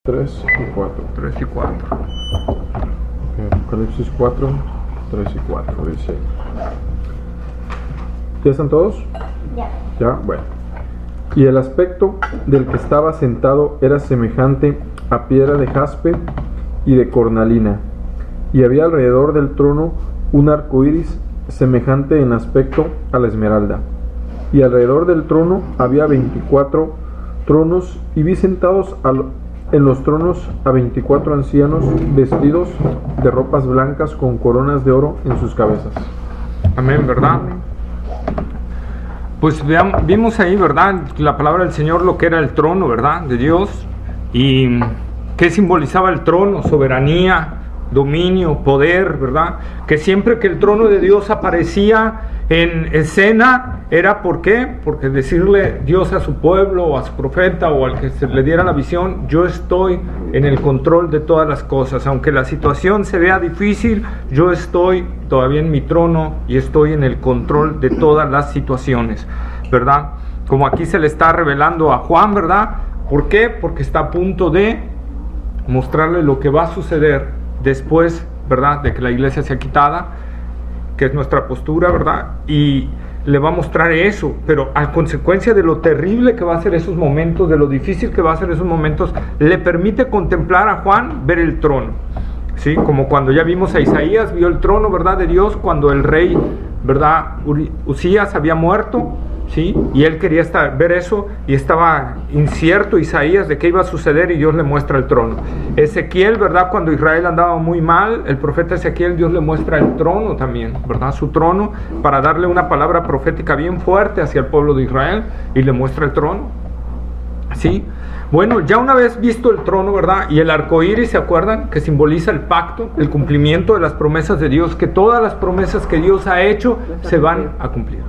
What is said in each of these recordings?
3 y 4. 3 y 4. Apocalipsis 4, 3 y 4, dice. ¿Ya están todos? Ya. Ya, bueno. Y el aspecto del que estaba sentado era semejante a piedra de jaspe y de cornalina, y había alrededor del trono un arco iris semejante en aspecto a la esmeralda, y alrededor del trono había 24 tronos, y vi sentados en los tronos a 24 ancianos vestidos de ropas blancas con coronas de oro en sus cabezas. Amén, ¿verdad? Pues vimos ahí, ¿verdad? La palabra del Señor, lo que era el trono, ¿verdad? De Dios. Y qué simbolizaba el trono: soberanía, dominio, poder, ¿verdad? Que siempre que el trono de Dios aparecía en escena, era ¿por qué? Porque decirle Dios a su pueblo o a su profeta o al que se le diera la visión: yo estoy en el control de todas las cosas, aunque la situación se vea difícil, yo estoy todavía en mi trono y estoy en el control de todas las situaciones, ¿verdad? Como aquí se le está revelando a Juan, ¿verdad? ¿Por qué? Porque está a punto de mostrarle lo que va a suceder después, ¿verdad? De que la iglesia sea quitada, que es nuestra postura, ¿verdad? Y le va a mostrar eso, pero a consecuencia de lo terrible que va a ser esos momentos, de lo difícil que va a ser esos momentos, le permite contemplar a Juan ver el trono, ¿sí? Como cuando ya vimos a Isaías, vio el trono, ¿verdad? De Dios, cuando el rey, ¿verdad? Usías había muerto, ¿sí? Y él quería ver eso, y estaba incierto Isaías de qué iba a suceder, y Dios le muestra el trono. Ezequiel, ¿verdad? Cuando Israel andaba muy mal, el profeta Ezequiel, Dios le muestra el trono también, ¿verdad? Su trono, para darle una palabra profética bien fuerte hacia el pueblo de Israel, y le muestra el trono, ¿sí? Bueno, ya una vez visto el trono, ¿verdad? Y el arco iris, ¿se acuerdan? Que simboliza el pacto, el cumplimiento de las promesas de Dios, que todas las promesas que Dios ha hecho se van a cumplir.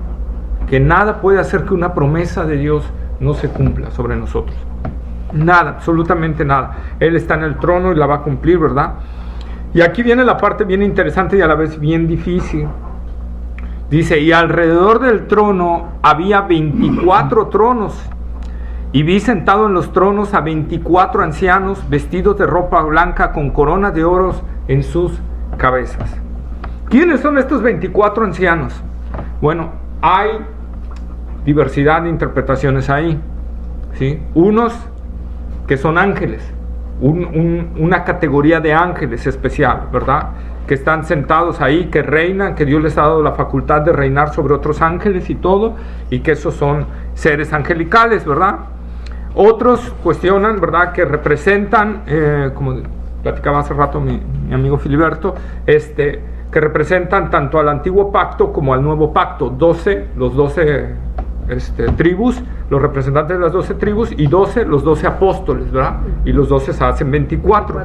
Que nada puede hacer que una promesa de Dios no se cumpla sobre nosotros. Nada, absolutamente nada. Él está en el trono y la va a cumplir, ¿verdad? Y aquí viene la parte bien interesante y a la vez bien difícil. Dice: y alrededor del trono había 24 tronos, y vi sentado en los tronos a 24 ancianos vestidos de ropa blanca con coronas de oro en sus cabezas. ¿Quiénes son estos 24 ancianos? Bueno, hay diversidad de interpretaciones ahí, ¿sí? Unos que son ángeles, una categoría de ángeles especial, ¿verdad? Que están sentados ahí, que reinan, que Dios les ha dado la facultad de reinar sobre otros ángeles y todo, y que esos son seres angelicales, ¿verdad? Otros cuestionan, ¿verdad?, que representan, como platicaba hace rato mi amigo Filiberto, que representan tanto al antiguo pacto como al nuevo pacto. 12, los 12 tribus, los representantes de las 12 tribus, y 12, los 12 apóstoles, ¿verdad? Y los 12 se hacen 24.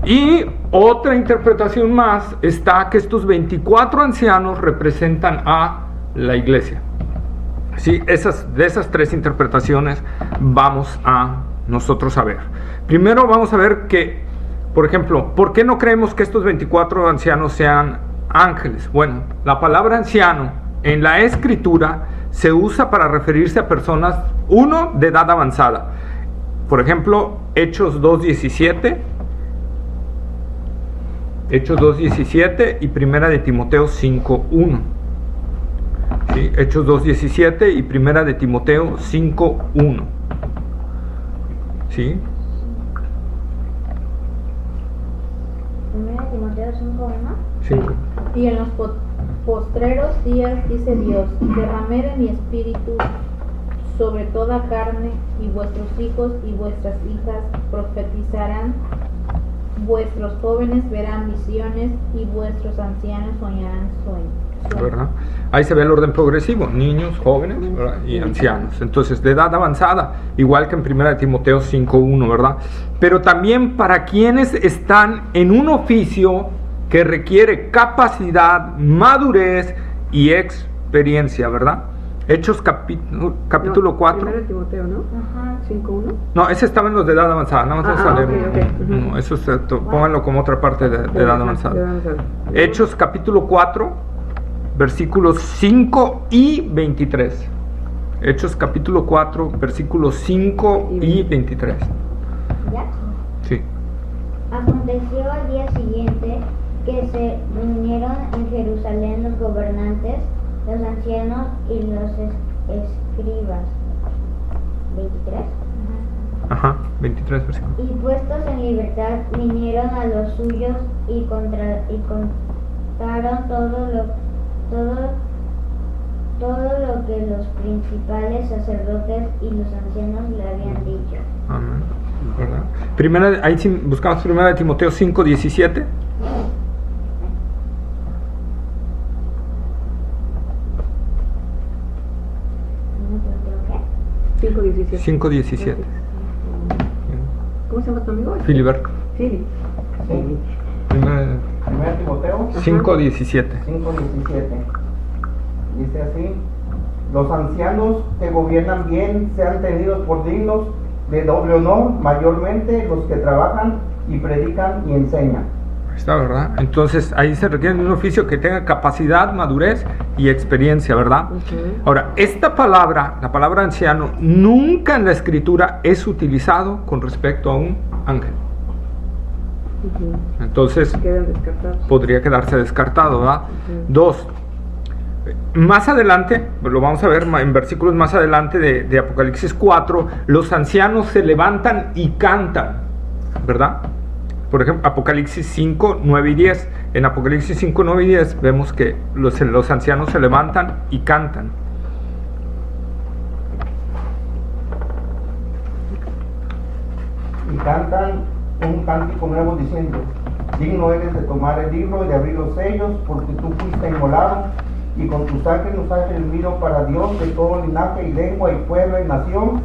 Y otra interpretación más está que estos 24 ancianos representan a la iglesia. Sí, de esas tres interpretaciones vamos a nosotros a ver. Primero vamos a ver que, por ejemplo, ¿por qué no creemos que estos 24 ancianos sean ángeles? Bueno, la palabra anciano en la escritura se usa para referirse a personas, uno, de edad avanzada. Por ejemplo, Hechos 2:17, y Primera de Timoteo 5:1. ¿Sí? Hechos 2:17 y Primera de Timoteo 5:1. ¿Sí? Primera de Timoteo 5:1. 5. Y en los postreros días, dice Dios, derramaré mi espíritu sobre toda carne, y vuestros hijos y vuestras hijas profetizarán, vuestros jóvenes verán visiones, y vuestros ancianos soñarán sueños. ¿Verdad? Ahí se ve el orden progresivo: niños, jóvenes, ¿verdad?, y ancianos. Entonces, de edad avanzada, igual que en 1 Timoteo 5:1, ¿verdad? Pero también para quienes están en un oficio que requiere capacidad, madurez y experiencia, ¿verdad? Hechos capítulo 4. 1 Timoteo, ¿no? Ajá. 5:1. No, ese estaba en los de edad avanzada, nada más vamos a leer. Okay. No, eso pónganlo como otra parte de edad avanzada. Hechos capítulo 4, versículos 5 y 23. Hechos capítulo 4, versículos 5 y 23. ¿Ya? Aconteció al día siguiente que se reunieron en Jerusalén los gobernantes, los ancianos y los escribas. 23. Ajá, 23 versículos. Y puestos en libertad vinieron a los suyos y contaron todo lo que los principales sacerdotes y los ancianos le habían dicho. Amén. ¿Verdad? Ahí buscamos 1 Timoteo 5:17. ¿Qué? 5:17. 5:17. ¿Cómo se llama tu amigo? Filiberto. Fili. Sí. 1 Timoteo 5:17. 5:17. Dice así: los ancianos que gobiernan bien sean tenidos por dignos de doble honor, mayormente los que trabajan y predican y enseñan. Está, ¿verdad? Entonces ahí se requiere un oficio que tenga capacidad, madurez y experiencia, ¿verdad? Ahora, esta palabra, la palabra anciano, nunca en la escritura es utilizado con respecto a un ángel. Entonces Quedan descartados. podría quedarse descartado, ¿verdad? 2. Más adelante, lo vamos a ver en versículos más adelante de Apocalipsis 4, los ancianos se levantan y cantan, ¿verdad? Por ejemplo, Apocalipsis 5, 9 y 10. En Apocalipsis 5, 9 y 10 vemos que los ancianos se levantan y cantan. Y cantan un cántico nuevo diciendo: digno eres de tomar el libro y de abrir los sellos, porque tú fuiste inmolado y con tu sangre nos has redimido para Dios de todo linaje y lengua y pueblo y nación,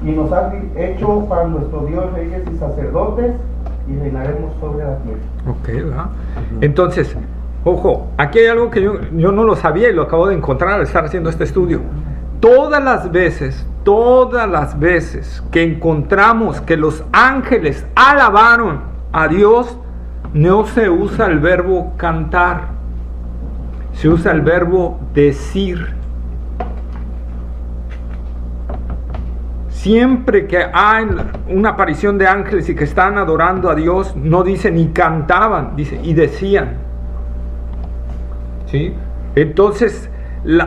y nos has hecho para nuestro Dios reyes y sacerdotes, y reinaremos sobre la tierra. Ok, ¿verdad? Entonces, ojo, aquí hay algo que yo no lo sabía y lo acabo de encontrar al estar haciendo este estudio. Todas las veces que encontramos que los ángeles alabaron a Dios, no se usa el verbo cantar, se usa el verbo decir. Siempre que hay una aparición de ángeles y que están adorando a Dios, no dice ni cantaban, dice y decían. ¿Sí? Entonces,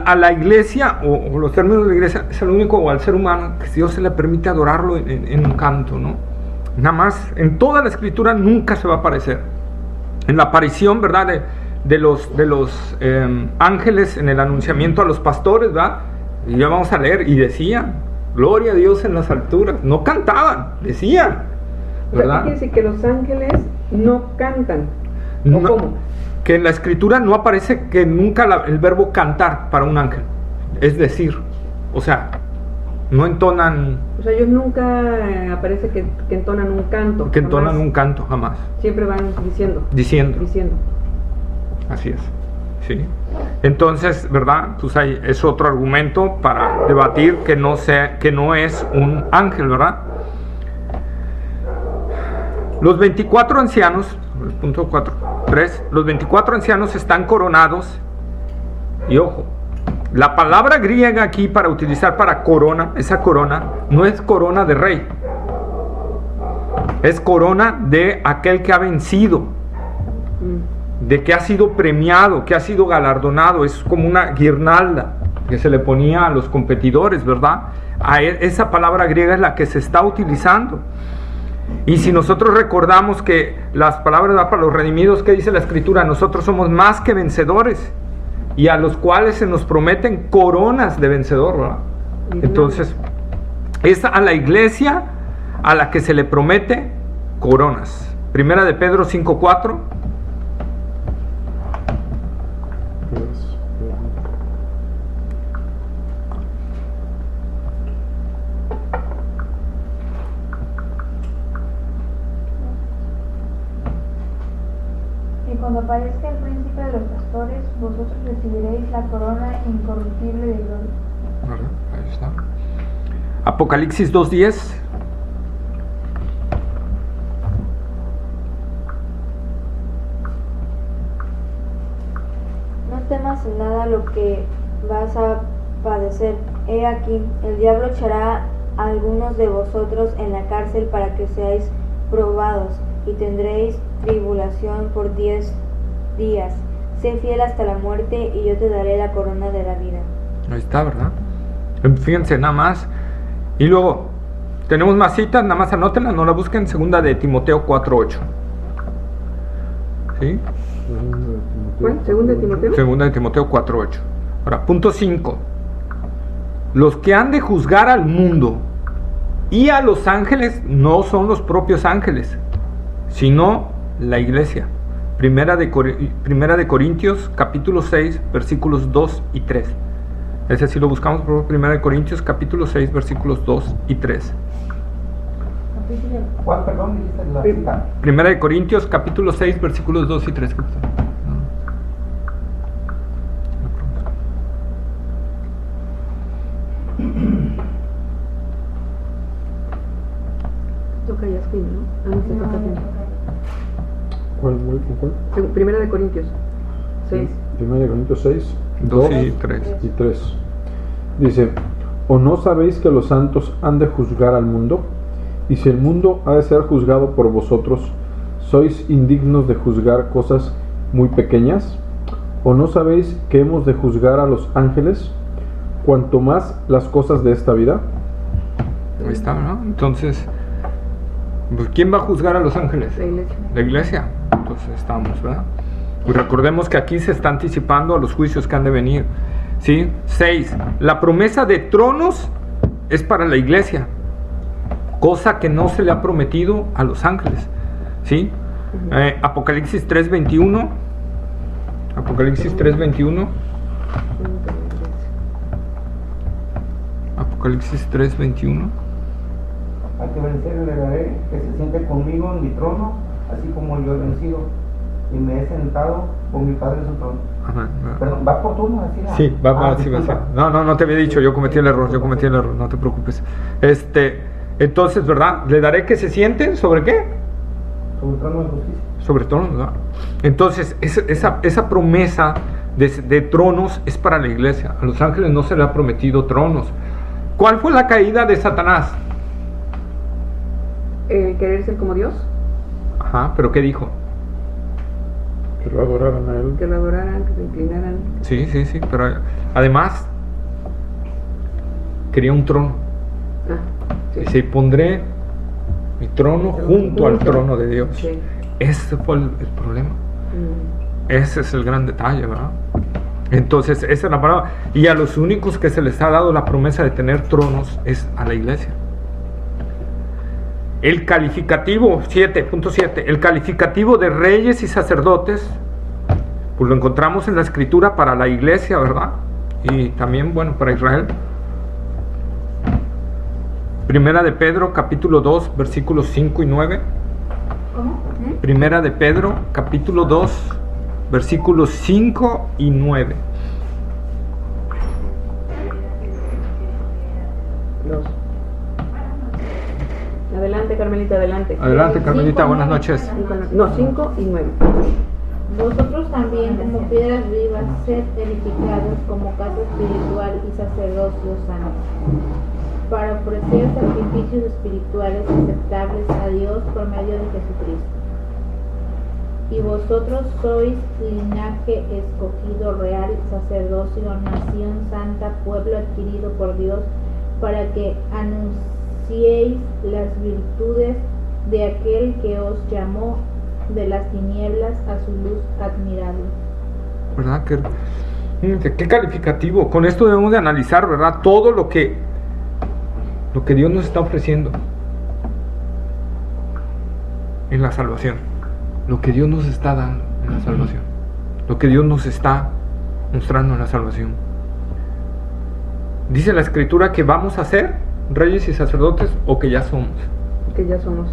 a la iglesia, o los términos de la iglesia, es el único, o al ser humano, que Dios se le permite adorarlo en un canto, ¿no? Nada más, en toda la escritura nunca se va a aparecer. En la aparición, ¿verdad?, de los ángeles en el anunciamiento a los pastores, ¿verdad? Y ya vamos a leer, y decían, gloria a Dios en las alturas. No cantaban, decían, ¿verdad? ¿Qué quiere decir? Que los ángeles no cantan. ¿O No, cómo? que en la escritura no aparece que nunca el verbo cantar para un ángel, es decir, o sea, no entonan. O sea, ellos nunca aparece que entonan un canto. Que entonan jamás. un canto, jamás. Siempre van diciendo. Diciendo. Así es. Sí. Entonces, ¿verdad? Pues ahí es otro argumento para debatir que no es un ángel, ¿verdad? Los 24 ancianos, el punto 3, los 24 ancianos están coronados. Y ojo, la palabra griega aquí para utilizar para corona, esa corona, no es corona de rey. Es corona de aquel que ha vencido, de que ha sido premiado, que ha sido galardonado. Es como una guirnalda que se le ponía a los competidores, ¿verdad? Esa palabra griega es la que se está utilizando. Y si nosotros recordamos que las palabras para los redimidos, ¿qué dice la escritura? Nosotros somos más que vencedores, y a los cuales se nos prometen coronas de vencedor, ¿verdad? Entonces, es a la iglesia a la que se le promete coronas. Primera de Pedro 5:4. Y cuando aparezca el príncipe de los pastores, vosotros recibiréis la corona incorruptible de gloria. Ahí está. Apocalipsis 2:10. No temas en nada lo que vas a padecer. He aquí, el diablo echará a algunos de vosotros en la cárcel para que seáis probados y tendréis tribulación por 10 días. Sé fiel hasta la muerte y yo te daré la corona de la vida. Ahí está, ¿verdad? Fíjense nada más. Y luego, tenemos más citas, nada más anótenlas, no la busquen. Segunda de Timoteo 4:8. ¿Sí? ¿Cuál? ¿Segunda de Timoteo? Segunda de Timoteo 4:8. Ahora, punto 5. Los que han de juzgar al mundo y a los ángeles no son los propios ángeles, sino la iglesia. Primera de Corintios, capítulo 6, versículos 2 y 3. Ese sí lo buscamos por Primera de Corintios, capítulo 6, versículos 2 y 3. ¿Cuál, perdón, dijiste la cita? Primera de Corintios, capítulo 6, versículos 2 y 3. Toca Yasmin, ¿no? Se toca a ti. ¿Cuál? Primera de Corintios 6. 1 Corintios 6, 2 y 3. y 3. Dice, ¿o no sabéis que los santos han de juzgar al mundo? Y si el mundo ha de ser juzgado por vosotros, ¿sois indignos de juzgar cosas muy pequeñas? ¿O no sabéis que hemos de juzgar a los ángeles, cuanto más las cosas de esta vida? Ahí está, ¿no? Entonces, pues, ¿quién va a juzgar a los ángeles? La iglesia. La iglesia. Entonces estamos, ¿verdad? Y recordemos que aquí se está anticipando a los juicios que han de venir. ¿Sí? 6. La promesa de tronos es para la iglesia, cosa que no se le ha prometido a los ángeles. ¿Sí? Apocalipsis 3:21. Apocalipsis 3:21. Apocalipsis 3:21. Al que venciere le daré que se siente conmigo en mi trono, así como yo he vencido y me he sentado con mi Padre en su trono. Ajá. Perdón, ¿va por turno? Así, Sí, va a ser. disculpa. No te había dicho, yo cometí el error, no te preocupes. Entonces, ¿verdad? Le daré que se sienten sobre qué? Sobre el trono de justicia. Sobre tronos, ¿verdad? Entonces, esa promesa de tronos es para la iglesia. A los ángeles no se le ha prometido tronos. ¿Cuál fue la caída de Satanás? ¿Querer ser como Dios? Ajá, pero ¿qué dijo? Que lo adoraran a él. Que lo adoraran, que se inclinaran. Sí, pero además quería un trono. Sí. Dice, y pondré mi trono junto al trono de Dios. Sí. Ese fue el problema. Ese es el gran detalle, ¿verdad? Entonces, esa es la palabra. Y a los únicos que se les ha dado la promesa de tener tronos es a la iglesia. El calificativo, 7.7, el calificativo de reyes y sacerdotes, pues lo encontramos en la escritura para la iglesia, ¿verdad? Y también, bueno, para Israel. Primera de Pedro, capítulo 2, versículos 5 y 9. ¿Cómo? Primera de Pedro, capítulo 2, versículos 5 y 9. Dos. Adelante, Carmelita, adelante. Adelante, Carmelita, buenas noches. No, 5 y 9. Vosotros también, como piedras vivas, sed edificados como casa espiritual y sacerdocio santo, para ofrecer sacrificios espirituales aceptables a Dios por medio de Jesucristo. Y vosotros sois linaje escogido, real, sacerdocio, nación santa, pueblo adquirido por Dios, para que anunciéis las virtudes de aquel que os llamó de las tinieblas a su luz admirable. ¿Verdad? Qué calificativo. Con esto debemos de analizar, ¿verdad? Todo lo que Dios nos está ofreciendo en la salvación. Lo que Dios nos está dando en la salvación. Lo que Dios nos está mostrando en la salvación. Dice la escritura que vamos a ser reyes y sacerdotes, o que ya somos. Que ya somos.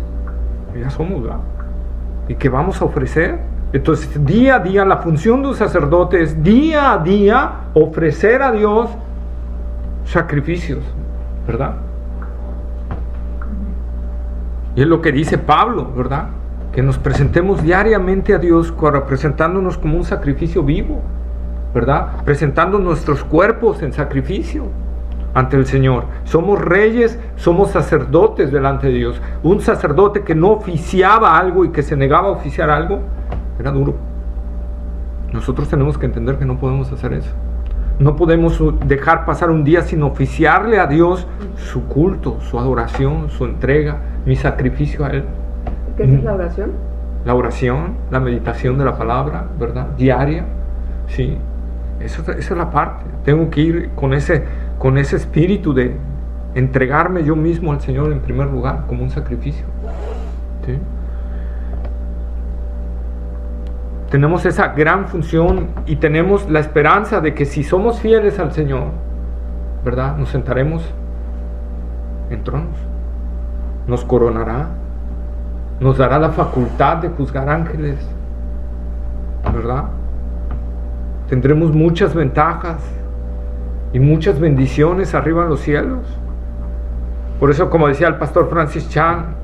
Que ya somos, ¿verdad? Y que vamos a ofrecer. Entonces, día a día, la función de un sacerdote es día a día ofrecer a Dios sacrificios, ¿verdad? Y es lo que dice Pablo, ¿verdad? Que nos presentemos diariamente a Dios, presentándonos como un sacrificio vivo, ¿verdad? Presentando nuestros cuerpos en sacrificio. ante el Señor. Somos reyes, somos sacerdotes delante de Dios. Un sacerdote que no oficiaba algo y que se negaba a oficiar algo, era duro. Nosotros tenemos que entender que no podemos hacer eso. No podemos dejar pasar un día sin oficiarle a Dios su culto, su adoración, su entrega, mi sacrificio a Él. ¿Qué es la oración? La oración, la meditación de la palabra, ¿verdad? Diaria, sí. Esa es la parte. Tengo que ir con ese espíritu de entregarme yo mismo al Señor en primer lugar, como un sacrificio. ¿Sí? Tenemos esa gran función y tenemos la esperanza de que si somos fieles al Señor, ¿verdad? Nos sentaremos en tronos, nos coronará, nos dará la facultad de juzgar ángeles, ¿verdad? Tendremos muchas ventajas y muchas bendiciones arriba en los cielos. Por eso, como decía el pastor Francis Chan,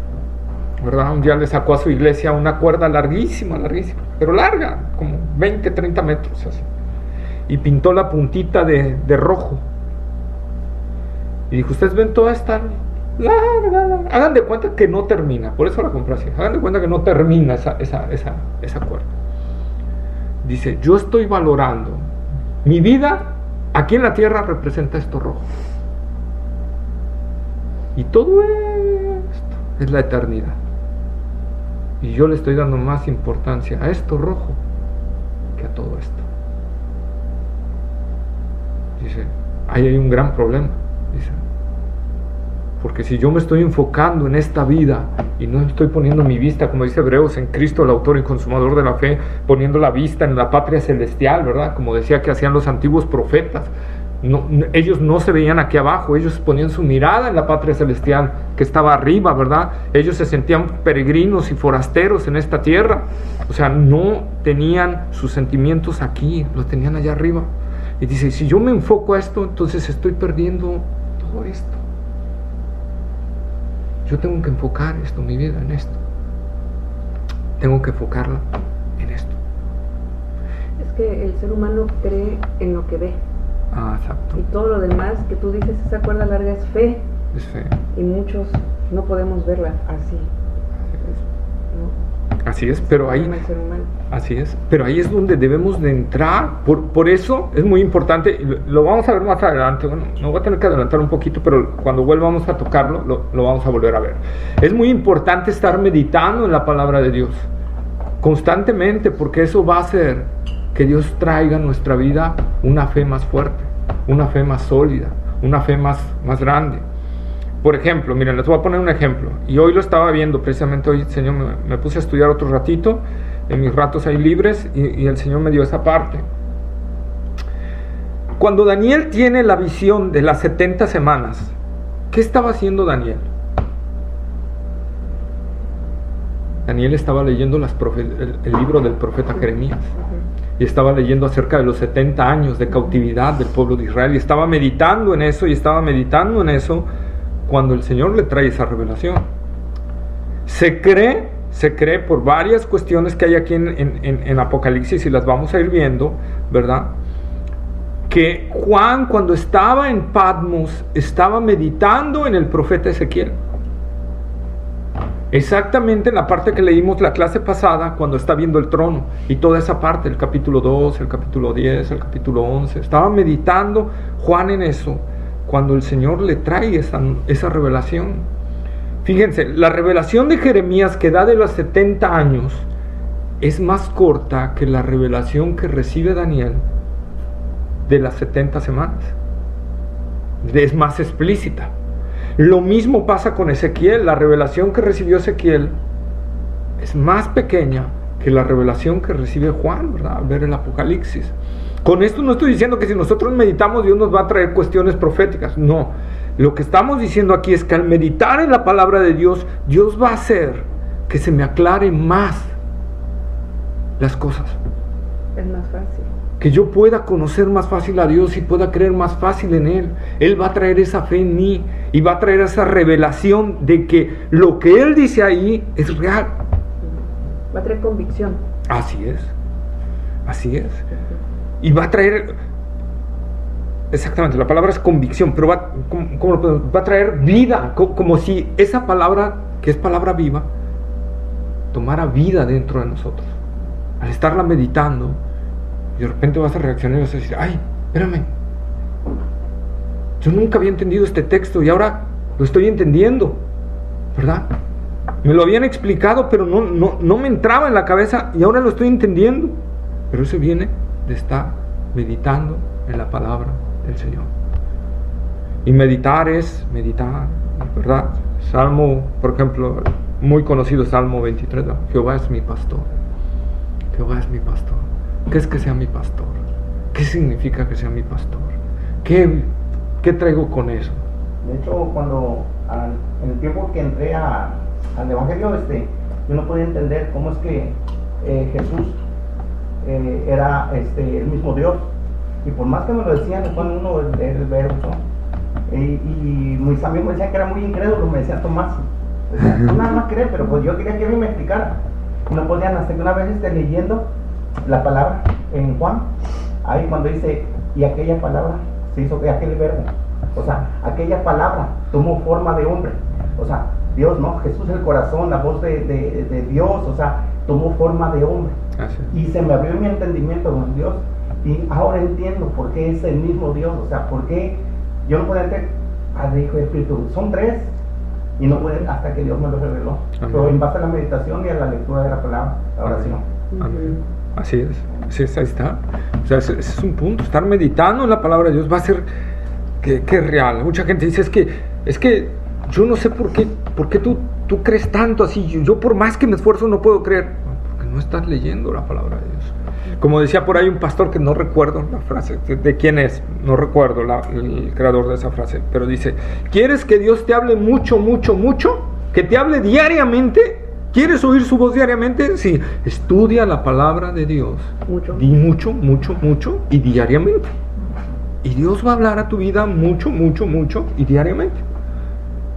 ¿verdad? Un día le sacó a su iglesia una cuerda larguísima, pero larga, como 20, 30 metros así, y pintó la puntita de rojo y dijo: ustedes ven toda esta larga, hagan de cuenta que no termina, por eso la compré así, hagan de cuenta que no termina esa cuerda. Dice: yo estoy valorando mi vida aquí en la tierra, representa esto rojo, y todo esto es la eternidad. Y yo le estoy dando más importancia a esto rojo que a todo esto. Dice, ahí hay un gran problema. Dice, porque si yo me estoy enfocando en esta vida y no estoy poniendo mi vista, como dice Hebreos, en Cristo el autor y consumador de la fe, poniendo la vista en la patria celestial, ¿verdad? Como decía que hacían los antiguos profetas. Ellos no se veían aquí abajo, ellos ponían su mirada en la patria celestial que estaba arriba, ¿verdad? Ellos se sentían peregrinos y forasteros en esta tierra, o sea, no tenían sus sentimientos aquí, los tenían allá arriba. Y dice, si yo me enfoco a esto, entonces estoy perdiendo todo esto. Yo tengo que enfocar esto, mi vida, en esto. Tengo que enfocarla en esto. Es que el ser humano cree en lo que ve. Ah, exacto. Y todo lo demás que tú dices, esa cuerda larga es fe. Es fe. Y muchos no podemos verla así. ¿No? Así es, pero ahí, así es, pero ahí es donde debemos de entrar. Por eso es muy importante, lo vamos a ver más adelante. Bueno, no voy a tener que adelantar un poquito, pero cuando volvamos a tocarlo, lo vamos a volver a ver. Es muy importante estar meditando en la palabra de Dios constantemente, porque eso va a hacer que Dios traiga a nuestra vida una fe más fuerte, una fe más sólida, una fe más grande. Por ejemplo, miren, les voy a poner un ejemplo. Y hoy lo estaba viendo, precisamente hoy, Señor, me puse a estudiar otro ratito, en mis ratos ahí libres, y el Señor me dio esa parte. Cuando Daniel tiene la visión de las 70 semanas, ¿qué estaba haciendo Daniel? Daniel estaba leyendo el libro del profeta Jeremías. Y estaba leyendo acerca de los 70 años de cautividad del pueblo de Israel. Y estaba meditando en eso, cuando el Señor le trae esa revelación. Se cree por varias cuestiones que hay aquí en Apocalipsis, y las vamos a ir viendo, ¿verdad? Que Juan, cuando estaba en Patmos, estaba meditando en el profeta Ezequiel. Exactamente en la parte que leímos la clase pasada, cuando está viendo el trono, y toda esa parte, el capítulo 2, el capítulo 10, el capítulo 11, estaba meditando Juan en eso, cuando el Señor le trae esa revelación. Fíjense, la revelación de Jeremías que da de los 70 años es más corta que la revelación que recibe Daniel de las 70 semanas. Es más explícita. Lo mismo pasa con Ezequiel. La revelación que recibió Ezequiel es más pequeña que la revelación que recibe Juan, ¿verdad? Al ver el Apocalipsis. Con esto no estoy diciendo que si nosotros meditamos Dios nos va a traer cuestiones proféticas. No. Lo que estamos diciendo aquí es que al meditar en la palabra de Dios, Dios va a hacer que se me aclare más las cosas. Es más fácil. Que yo pueda conocer más fácil a Dios y pueda creer más fácil en Él. Él va a traer esa fe en mí y va a traer esa revelación de que lo que Él dice ahí es real. Va a traer convicción. Así es. Y va a traer... exactamente, la palabra es convicción, pero va a traer vida, como si esa palabra, que es palabra viva, tomara vida dentro de nosotros. Al estarla meditando, y de repente vas a reaccionar y vas a decir, ay, espérame, yo nunca había entendido este texto y ahora lo estoy entendiendo, ¿verdad? Me lo habían explicado, pero no me entraba en la cabeza y ahora lo estoy entendiendo. Pero eso viene de estar meditando en la palabra del Señor. Y meditar es meditar, ¿verdad? Salmo, por ejemplo, muy conocido Salmo 23, ¿no? Jehová es mi pastor. Jehová es mi pastor. ¿Qué es que sea mi pastor? ¿Qué significa que sea mi pastor? ¿Qué traigo con eso? De hecho, en el tiempo que entré al Evangelio, yo no podía entender cómo es que Jesús era el mismo Dios. Y por más que me lo decían, cuando uno el verbo, ¿no? Y mis amigos me decían que era muy incrédulo, me decían Tomás, o sea, tú nada más crees, pero pues yo quería que alguien me explicara. No podían, hasta que una vez leyendo la palabra en Juan, ahí cuando dice, y aquella palabra se hizo aquel verbo, o sea, aquella palabra tomó forma de hombre, o sea, Dios, ¿no? Jesús el corazón, la voz de Dios, o sea, tomó forma de hombre. Y se me abrió mi entendimiento con Dios. Y ahora entiendo por qué es el mismo Dios, o sea, por qué yo no podía entender, Padre, Hijo y Espíritu, son tres, y no pueden hasta que Dios me lo reveló. Amén. Pero en base a la meditación y a la lectura de la palabra, la oración. Amén. Así es, ahí está. O sea, ese es un punto, estar meditando en la palabra de Dios va a ser que es real. Mucha gente dice, es que yo no sé por qué tú crees tanto así, yo por más que me esfuerzo no puedo creer. No, porque no estás leyendo la palabra de Dios. Como decía por ahí un pastor que no recuerdo la frase, de quién es, no recuerdo el creador de esa frase, pero dice, ¿quieres que Dios te hable mucho, mucho, mucho? ¿Que te hable diariamente? ¿Quieres oír su voz diariamente? Sí, estudia la palabra de Dios. Mucho. Di mucho, mucho, mucho y diariamente. Y Dios va a hablar a tu vida mucho, mucho, mucho y diariamente.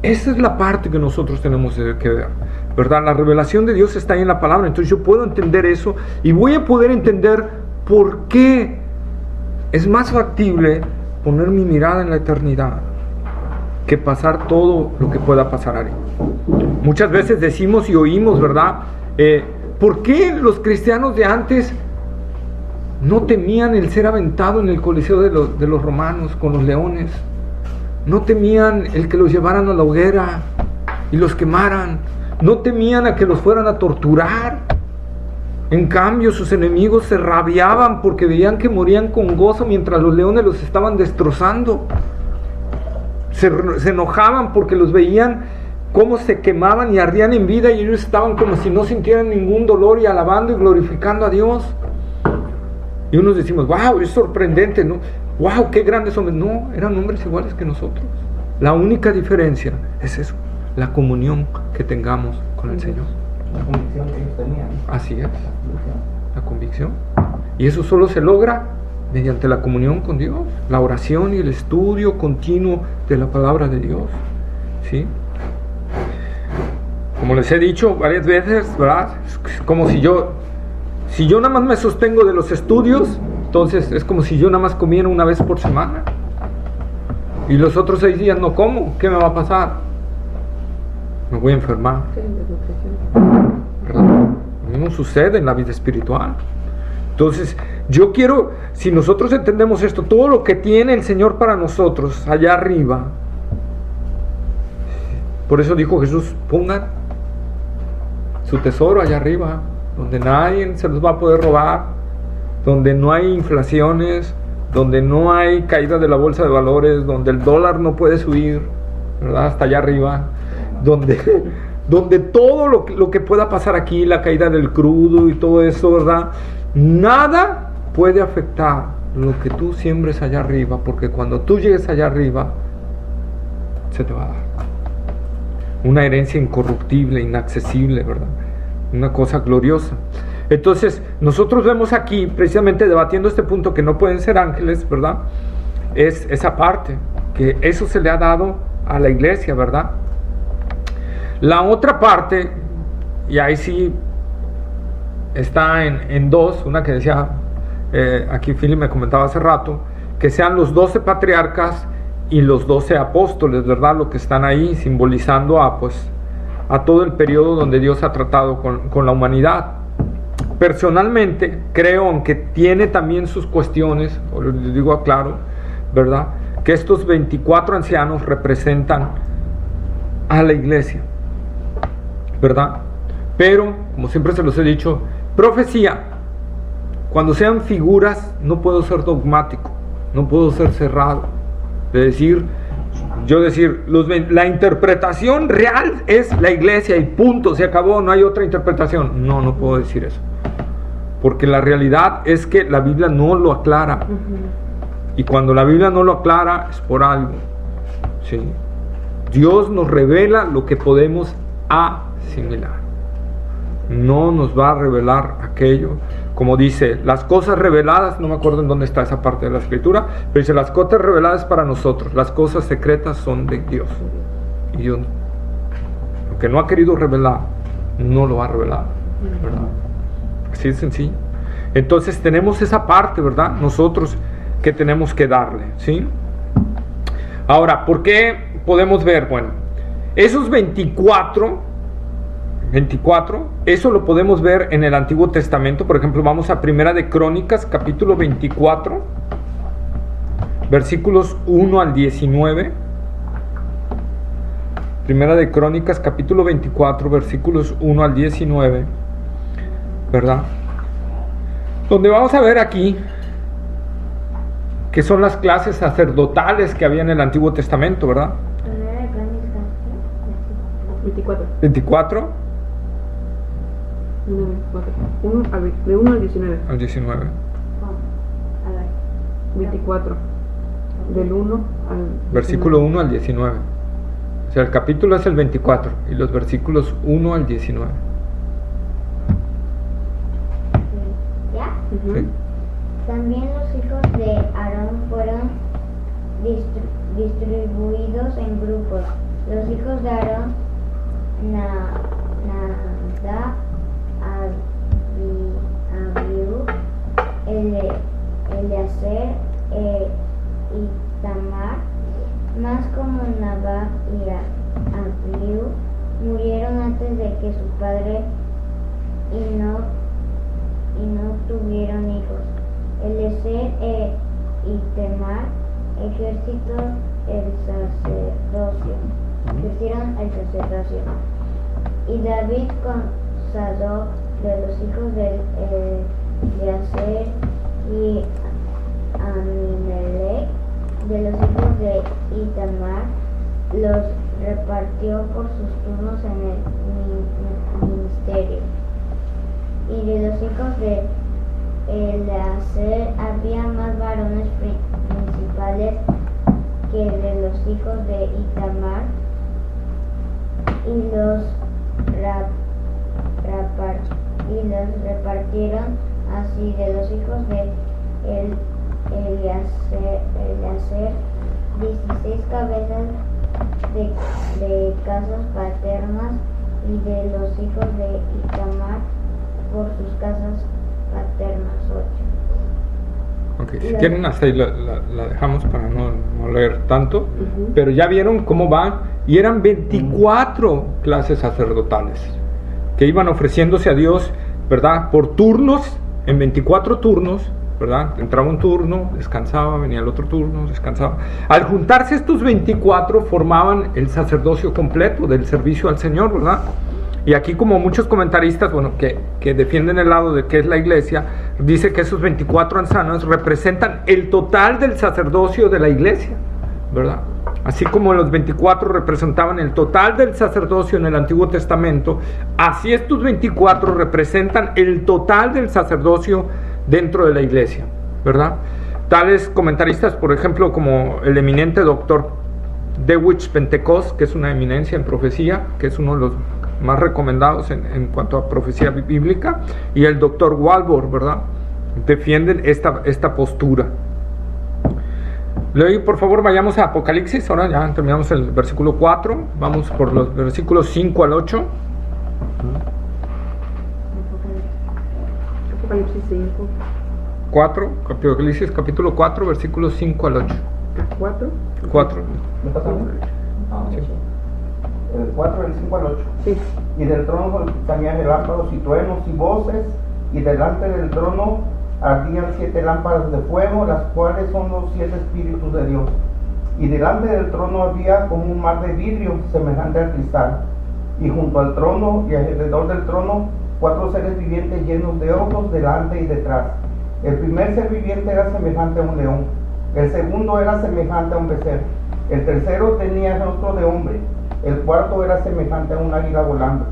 Esa es la parte que nosotros tenemos que ver, ¿verdad? La revelación de Dios está ahí en la palabra. Entonces yo puedo entender eso y voy a poder entender por qué es más factible poner mi mirada en la eternidad que pasar todo lo que pueda pasar ahí. Muchas veces decimos y oímos, ¿verdad? ¿Por qué los cristianos de antes no temían el ser aventado en el coliseo de los romanos con los leones? No temían el que los llevaran a la hoguera y los quemaran. No temían a que los fueran a torturar. En cambio, sus enemigos se rabiaban porque veían que morían con gozo mientras los leones los estaban destrozando. Se enojaban porque los veían cómo se quemaban y ardían en vida y ellos estaban como si no sintieran ningún dolor y alabando y glorificando a Dios. Y unos decimos, wow, es sorprendente, ¿no? Wow, qué grandes hombres. No, eran hombres iguales que nosotros. La única diferencia es eso, la comunión que tengamos con el Señor. La convicción que ellos tenían. Así es, la convicción. Y eso solo se logra mediante la comunión con Dios, la oración y el estudio continuo de la palabra de Dios. ¿Sí? Como les he dicho varias veces, ¿verdad? Es como si yo nada más me sostengo de los estudios, entonces es como si yo nada más comiera una vez por semana y los otros 6 días no como. ¿Qué me va a pasar? Me voy a enfermar. Sí, desnutrición. ¿Verdad? Lo mismo sucede en la vida espiritual. Entonces, yo quiero, si nosotros entendemos esto, todo lo que tiene el Señor para nosotros allá arriba, por eso dijo Jesús, pongan su tesoro allá arriba, donde nadie se los va a poder robar, donde no hay inflaciones, donde no hay caída de la bolsa de valores, donde el dólar no puede subir, ¿verdad? Hasta allá arriba, donde todo lo que pueda pasar aquí, la caída del crudo y todo eso, ¿verdad? Nada puede afectar lo que tú siembres allá arriba, porque cuando tú llegues allá arriba, se te va a dar una herencia incorruptible, inaccesible, ¿verdad? Una cosa gloriosa. Entonces, nosotros vemos aquí, precisamente debatiendo este punto, que no pueden ser ángeles, ¿verdad? Es esa parte, que eso se le ha dado a la iglesia, ¿verdad? La otra parte, y ahí sí está en dos, una que decía, aquí Philip me comentaba hace rato, que sean los 12 patriarcas y los 12 apóstoles, ¿verdad? Lo que están ahí simbolizando a todo el periodo donde Dios ha tratado con la humanidad. Personalmente creo, aunque tiene también sus cuestiones, les digo claro, ¿verdad?, que estos 24 ancianos representan a la iglesia, ¿verdad? Pero, como siempre se los he dicho, profecía, cuando sean figuras, no puedo ser dogmático, no puedo ser cerrado, la interpretación real es la iglesia y punto, se acabó, no hay otra interpretación. No puedo decir eso, porque la realidad es que la Biblia no lo aclara. Y cuando la Biblia no lo aclara es por algo, ¿sí? Dios nos revela lo que podemos asimilar, no nos va a revelar aquello, como dice, las cosas reveladas, no me acuerdo en dónde está esa parte de la escritura, pero dice, las cosas reveladas para nosotros, las cosas secretas son de Dios, y Dios, lo que no ha querido revelar, no lo va a revelar, ¿verdad? Así de sencillo. Entonces tenemos esa parte, ¿verdad?, nosotros que tenemos que darle, ¿sí? Ahora, ¿por qué podemos ver? Bueno, esos 24, eso lo podemos ver en el Antiguo Testamento. Por ejemplo, vamos a Primera de Crónicas, capítulo 24, versículos 1 al 19. Primera de Crónicas, capítulo 24, versículos 1 al 19, ¿verdad? Donde vamos a ver aquí que son las clases sacerdotales que había en el Antiguo Testamento, ¿verdad? 24. De 1 al 19. Al 19. 24. Del 1 al 19. Versículo 1 al 19. O sea, el capítulo es el 24 y los versículos 1 al 19. ¿Ya? ¿Sí? También los hijos de Aarón fueron distribuidos en grupos. Los hijos de Aarón, Nadab, Abiú, Eleazar e Itamar, más como Nadab y Abiú murieron antes de que su padre y no tuvieron hijos. Eleazar e Itamar ejercieron el sacerdocio. Y David con Sadoc, de los hijos de Eleazar, y Amimelech, de los hijos de Itamar, los repartió por sus turnos en el ministerio. Y de los hijos de Eleazar había más varones principales que de los hijos de Itamar, y los repartieron así: de los hijos de Eleazar 16 cabezas de casas paternas, y de los hijos de Itamar por sus casas paternas 8. Ok, si quieren hasta ahí la dejamos para no leer tanto, pero ya vieron cómo va, y eran 24 clases sacerdotales que iban ofreciéndose a Dios, ¿verdad?, por turnos, en 24 turnos, ¿verdad? Entraba un turno, descansaba, venía el otro turno, descansaba. Al juntarse estos 24 formaban el sacerdocio completo del servicio al Señor, ¿verdad? Y aquí, como muchos comentaristas, bueno, que defienden el lado de que es la iglesia, dice que esos 24 ancianos representan el total del sacerdocio de la iglesia, ¿verdad? Así como los 24 representaban el total del sacerdocio en el Antiguo Testamento, así estos 24 representan el total del sacerdocio dentro de la iglesia, ¿verdad? Tales comentaristas, por ejemplo, como el eminente doctor DeWitt Pentecost, que es una eminencia en profecía, que es uno de los más recomendados en cuanto a profecía bíblica, y el doctor Walvoord, ¿verdad?, defienden esta postura. Luego, por favor, vayamos a Apocalipsis. Ahora ya terminamos el versículo 4, vamos por los versículos 5 al 8. Apocalipsis 5. 4, Apocalipsis capítulo 4, versículos 5 al 8. ¿4? 4. ¿Me pasa a mí? Sí. El 4, del 5 al 8. Sí. Y del trono salían relámpagos y truenos y voces, y delante del trono ardían 7 lámparas de fuego, las cuales son los 7 espíritus de Dios. Y delante del trono había como un mar de vidrio semejante al cristal. Y junto al trono y alrededor del trono 4 seres vivientes llenos de ojos delante y detrás. El primer ser viviente era semejante a un león. El segundo era semejante a un becerro. El tercero tenía rostro de hombre. El cuarto era semejante a un águila volando.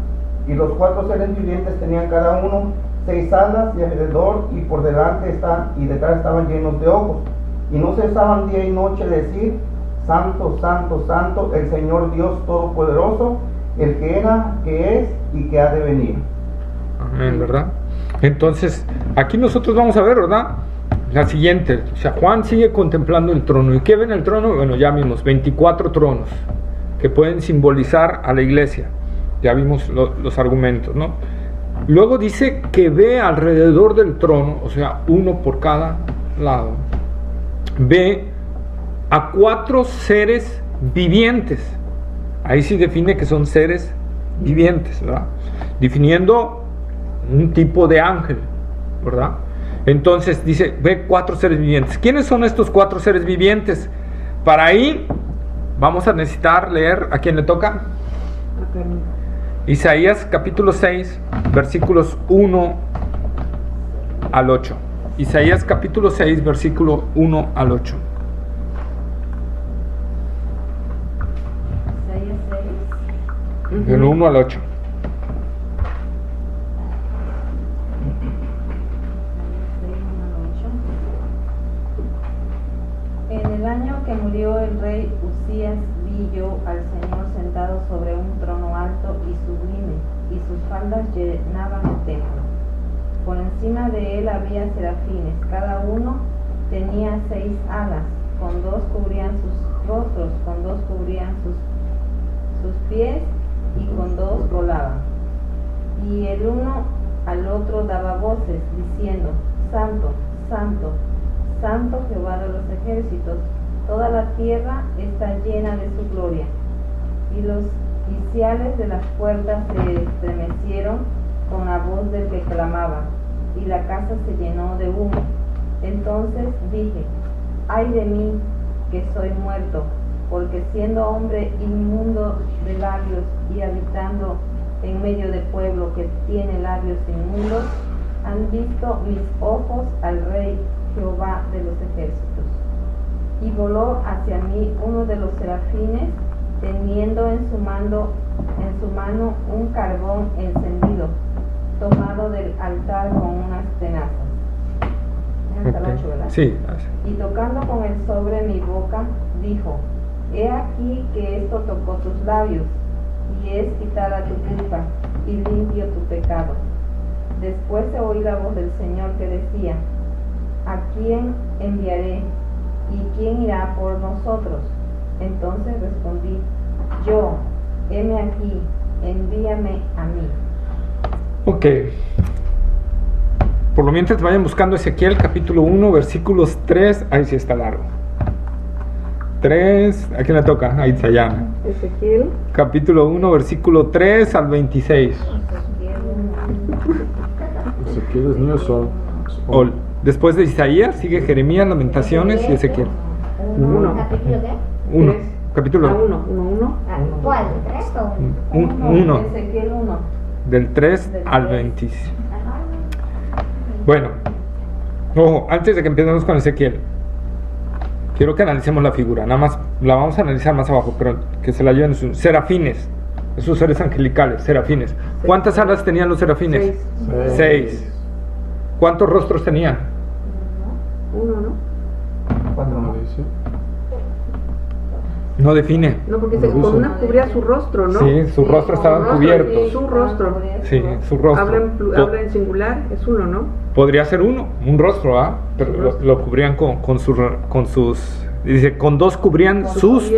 Y los 4 seres vivientes tenían cada uno 6 alas, y alrededor y por delante y detrás estaban llenos de ojos. Y no cesaban día y noche de decir: Santo, Santo, Santo, el Señor Dios Todopoderoso, el que era, que es y que ha de venir. Amén, ¿verdad? Entonces, aquí nosotros vamos a ver, ¿verdad? La siguiente, o sea, Juan sigue contemplando el trono. ¿Y qué ve en el trono? Bueno, ya vimos 24 tronos que pueden simbolizar a la iglesia. Ya vimos los argumentos, ¿no? Luego dice que ve alrededor del trono, o sea, uno por cada lado, ve a 4 seres vivientes. Ahí sí define que son seres vivientes, ¿verdad? Definiendo un tipo de ángel, ¿verdad? Entonces dice, ve 4 seres vivientes. ¿Quiénes son estos 4 seres vivientes? Para ahí vamos a necesitar leer, ¿a quién le toca? Isaías capítulo 6, versículos 1 al 8. Isaías capítulo 6, versículo 1 al 8. Isaías 6. Del 1 al 8. En el año que murió el rey Usías, vi yo al Señor sentado sobre un trono alto y sublime, y sus faldas llenaban el templo. Por encima de él había serafines, cada uno tenía 6 alas, con 2 cubrían sus rostros, con 2 cubrían sus pies, y con 2 volaban. Y el uno al otro daba voces, diciendo: Santo, Santo, Santo Jehová de los ejércitos, toda la tierra está llena de su gloria. Y los quiciales de las puertas se estremecieron con la voz del que clamaba, y la casa se llenó de humo. Entonces dije: ay de mí, que soy muerto, porque siendo hombre inmundo de labios y habitando en medio de pueblo que tiene labios inmundos, han visto mis ojos al Rey Jehová de los ejércitos. Y voló hacia mí uno de los serafines, teniendo en su mano un carbón encendido, tomado del altar con unas tenazas. Hasta el 8, ¿verdad? Sí. Y tocando con el sobre mi boca, dijo: he aquí que esto tocó tus labios, y es quitada tu culpa, y limpio tu pecado. Después se oí la voz del Señor que decía: ¿a quién enviaré? ¿Y quién irá por nosotros? Entonces respondí: yo, heme aquí, envíame a mí. Ok. Por lo mientras vayan buscando Ezequiel capítulo 1, versículos 3, ahí sí está largo. 3, ¿a quién le toca? A Itzayana. Ezequiel. Capítulo 1, versículo 3 al 26. Ezequiel es niño son. Después de Isaías sigue Jeremías, Lamentaciones y Ezequiel. ¿Capítulo qué? 1. Tres. Capítulo 1. ¿Cuál? ¿3 o 1? 1. Ezequiel 1. Del 3 al 26. Bueno, ojo, antes de que empecemos con Ezequiel, quiero que analicemos la figura. Nada más la vamos a analizar más abajo, pero que se la lleven sus serafines, esos seres angelicales, serafines. ¿Cuántas alas tenían los serafines? 6. ¿Cuántos rostros tenían? 1, ¿no? 4. ¿Cómo dice? No define. No, porque No con dice. una cubría su rostro, ¿no? Sí, su rostro estaban Rostro, cubiertos. Su rostro. Sí, su rostro. Habla en singular, es 1, ¿no? Podría ser un rostro, ¿ah? Pero lo cubrían con sus. Dice, con 2 cubrían sus.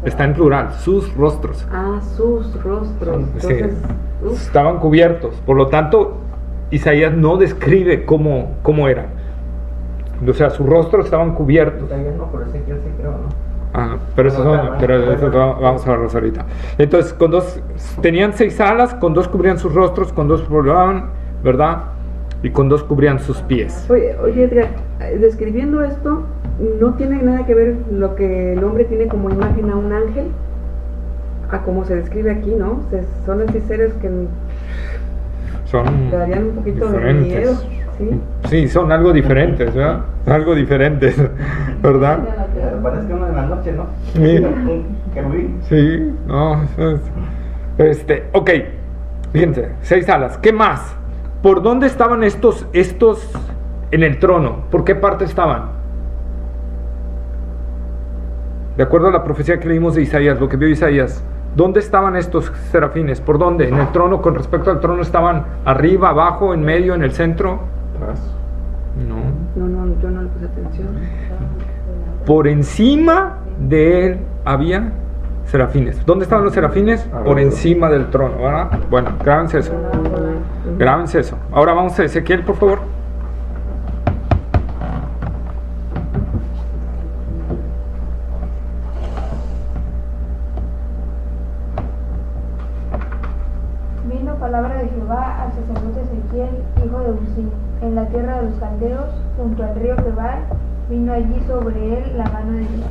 Está en plural, sus rostros. Ah, sus rostros. Sí, Entonces, estaban cubiertos. Por lo tanto, Isaías no describe cómo era. O sea, sus rostros estaban cubiertos. Isaías no, pero Ezequiel sí creo, ¿no? Ah, pero eso vamos a verlos ahorita. Entonces, tenían 6 alas, con 2 cubrían sus rostros, con 2 volaban, ¿verdad? Y con 2 cubrían sus pies. Oye Edgar, describiendo esto, ¿no tiene nada que ver lo que el hombre tiene como imagen a un ángel? A como se describe aquí, ¿no? Son así seres que Son darían un poquito diferentes. de miedo, ¿sí? Sí, son algo diferentes, ¿verdad? Algo diferentes, ¿verdad? Parece que uno en la noche, ¿no? Sí. Un querubín. Sí, no. Ok, fíjense, 6 alas. ¿Qué más? ¿Por dónde estaban estos en el trono? ¿Por qué parte estaban? De acuerdo a la profecía que leímos de Isaías, lo que vio Isaías, ¿dónde estaban estos serafines? ¿Por dónde? ¿En el trono? Con respecto al trono, ¿estaban arriba, abajo, en medio, en el centro? No. No, yo no le puse atención. Por encima de él había serafines. ¿Dónde estaban los serafines? Por encima del trono, ¿verdad? Bueno, grábense eso. Grábense eso. Ahora vamos a Ezequiel, por favor. Vino palabra de Jehová al sacerdote Ezequiel, hijo de Buzi, en la tierra de los caldeos, junto al río Quebar. Vino allí sobre él la mano de Dios.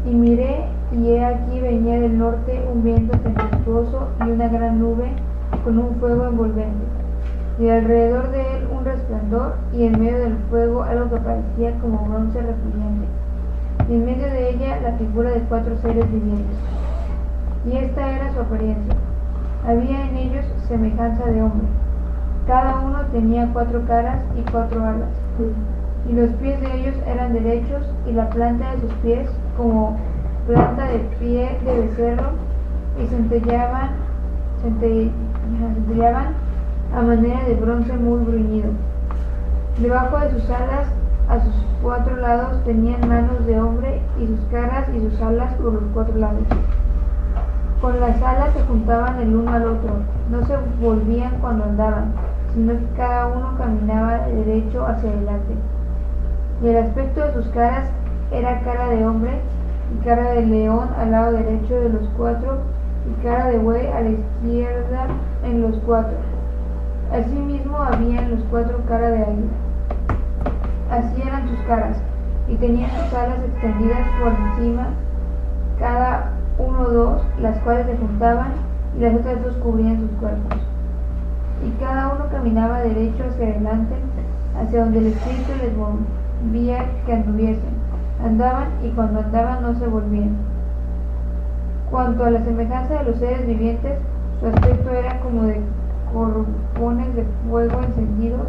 Y miré, y he aquí venía del norte un viento tempestuoso y una gran nube con un fuego envolvente, y alrededor de él un resplandor, y en medio del fuego algo que parecía como bronce refulgente, y en medio de ella la figura de 4 seres vivientes. Y esta era su apariencia. Había en ellos semejanza de hombre. Cada uno tenía 4 caras y 4 alas. Y los pies de ellos eran derechos, y la planta de sus pies como planta de pie de becerro, y centelleaban a manera de bronce muy bruñido. Debajo de sus alas, a sus 4 lados, tenían manos de hombre, y sus caras y sus alas por los 4 lados. Con las alas se juntaban el uno al otro, no se volvían cuando andaban, sino que cada uno caminaba derecho hacia adelante. Y el aspecto de sus caras era cara de hombre, y cara de león al lado derecho de los 4, y cara de buey a la izquierda en los 4. Asimismo había en los 4 cara de águila. Así eran sus caras, y tenían sus alas extendidas por encima, cada 2, las cuales se juntaban, y las otras 2 cubrían sus cuerpos. Y cada uno caminaba derecho hacia adelante, hacia donde el Espíritu les movía que anduviesen. Andaban, y cuando andaban no se volvían. Cuanto a la semejanza de los seres vivientes, su aspecto era como de corpones de fuego encendidos,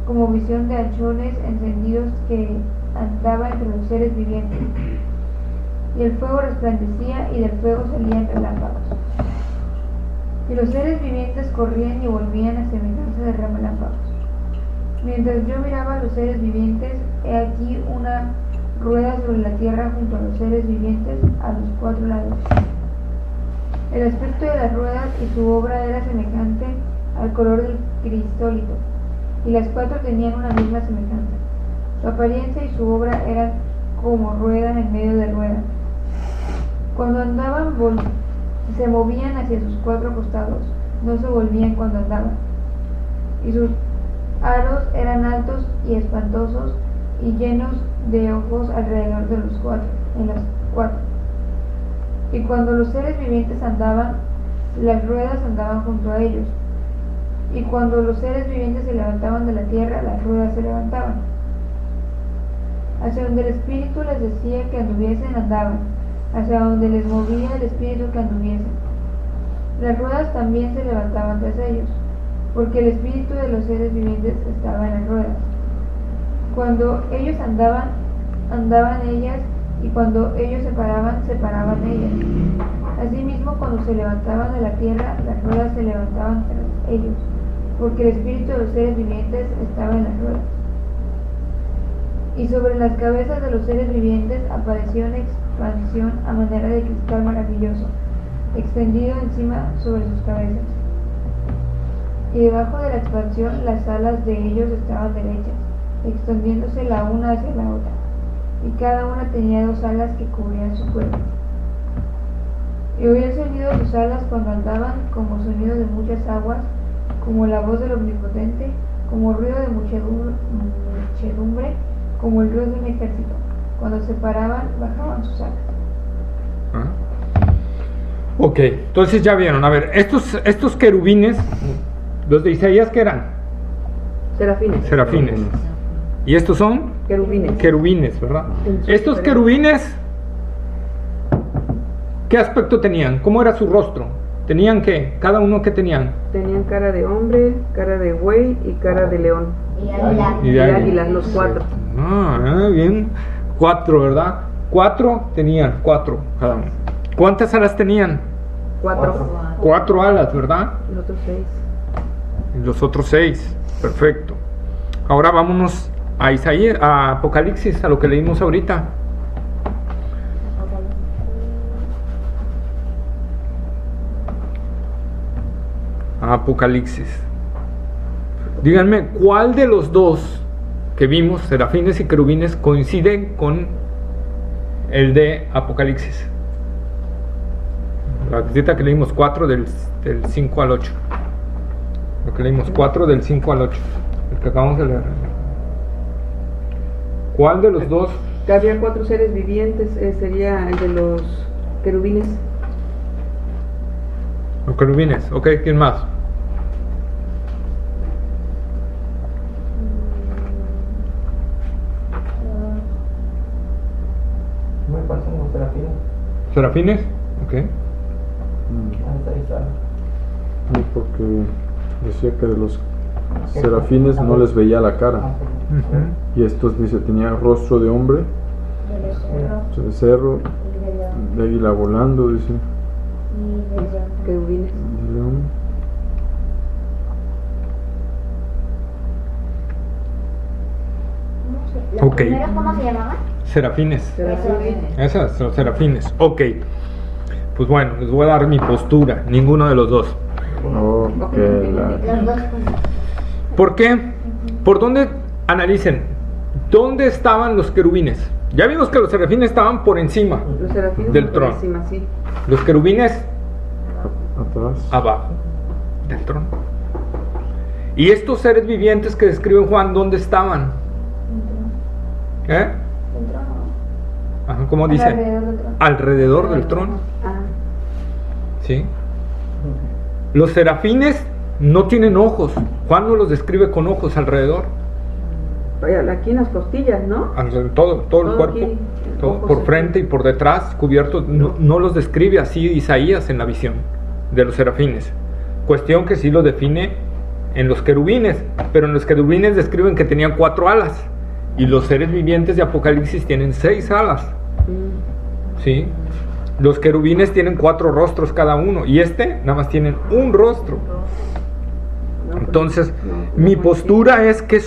como visión de hachones encendidos que andaba entre los seres vivientes. Y el fuego resplandecía, y del fuego salían relámpagos. Y los seres vivientes corrían y volvían a semejanza de relámpagos. Mientras yo miraba a los seres vivientes, he aquí una rueda sobre la tierra junto a los seres vivientes a los 4 lados. El aspecto de las ruedas y su obra era semejante al color del crisólito, y las 4 tenían una misma semejanza. Su apariencia y su obra eran como rueda en medio de rueda. Cuando andaban se movían hacia sus 4 costados, no se volvían cuando andaban. Y sus aros eran altos y espantosos, y llenos de ojos alrededor de los 4, en las 4. Y cuando los seres vivientes andaban, las ruedas andaban junto a ellos. Y cuando los seres vivientes se levantaban de la tierra, las ruedas se levantaban. Hacia donde el Espíritu les decía que anduviesen, andaban. Hacia donde les movía el Espíritu que anduviesen. Las ruedas también se levantaban tras ellos, porque el Espíritu de los seres vivientes estaba en las ruedas. Cuando ellos andaban, andaban ellas, y cuando ellos se paraban ellas. Asimismo, cuando se levantaban de la tierra, las ruedas se levantaban tras ellos, porque el Espíritu de los seres vivientes estaba en las ruedas. Y sobre las cabezas de los seres vivientes apareció una expansión a manera de cristal maravilloso, extendido encima sobre sus cabezas. Y debajo de la expansión las alas de ellos estaban derechas, extendiéndose la una hacia la otra, y cada una tenía 2 alas que cubrían su cuerpo. Y oía el sonido de sus alas cuando andaban, como sonido de muchas aguas, como la voz del Omnipotente, como ruido de muchedumbre, como el ruido de un ejército. Cuando se paraban, bajaban sus alas. Ok, entonces ya vieron, a ver, estos querubines, los de Isaías, ¿qué eran? Serafines. Serafines. Y estos son Querubines. querubines, ¿verdad? En su Estos diferencia. querubines, ¿qué aspecto tenían? ¿Cómo era su rostro? ¿Tenían qué? ¿Cada uno qué tenían? Tenían cara de hombre, cara de buey y cara de león. Y águila. Y Y de águila. águilas, los 4. Bien. 4, ¿verdad? 4 tenían, 4 cada uno. ¿Cuántas alas tenían? 4. 4 alas, ¿verdad? Los otros 6. Y los otros 6. Perfecto. Ahora vámonos a Isaías, a Apocalipsis, a lo que leímos ahorita. A Apocalipsis. Díganme, ¿cuál de los dos que vimos, serafines y querubines, coincide con el de Apocalipsis? La cita que leímos 4 del 5 al 8. Lo que leímos 4 del 5 al 8. El que acabamos de leer. ¿Cuál de los dos? Que había 4 seres vivientes, sería el de los querubines. Los querubines. Ok, ¿quién más? Me parecen los serafines. ¿Serafines? Ok. Ahí está. Sí, porque decía que de los serafines no les veía la cara. Ujú. Y estos dice, tenía rostro de hombre, De becerro de cerro, y de león. de águila volando, dice, Y de león. Querubines. de león. ¿Los Ok. primeros cómo se llamaban? Serafines. Serafines. Esas, los serafines. Ok. Pues bueno, les voy a dar mi postura. Ninguno de los dos. Oh, que la- Los dos juntos. ¿Por qué? ¿Por dónde? Analicen. ¿Dónde estaban los querubines? Ya vimos que los serafines estaban por encima. Los serafines Del por trono. encima, sí. Los querubines atrás. abajo del trono. ¿Y estos seres vivientes que describe Juan, dónde estaban? ¿Eh? El trono. Ajá, ¿cómo dice? Alrededor del trono. Alrededor del trono. Ah, ¿Sí? Los serafines no tienen ojos. Juan no los describe con ojos alrededor. vaya, aquí en las costillas, ¿no? Todo el Todo cuerpo, aquí, todo ojos por aquí. frente y por detrás, cubiertos. No los describe así Isaías en la visión de los serafines. Cuestión que sí lo define en los querubines, pero en los querubines describen que tenían 4 alas y los seres vivientes de Apocalipsis tienen 6 alas. ¿Sí? Los querubines tienen 4 rostros cada uno y nada más tienen un rostro. No, pues, Entonces, no, mi no, postura es que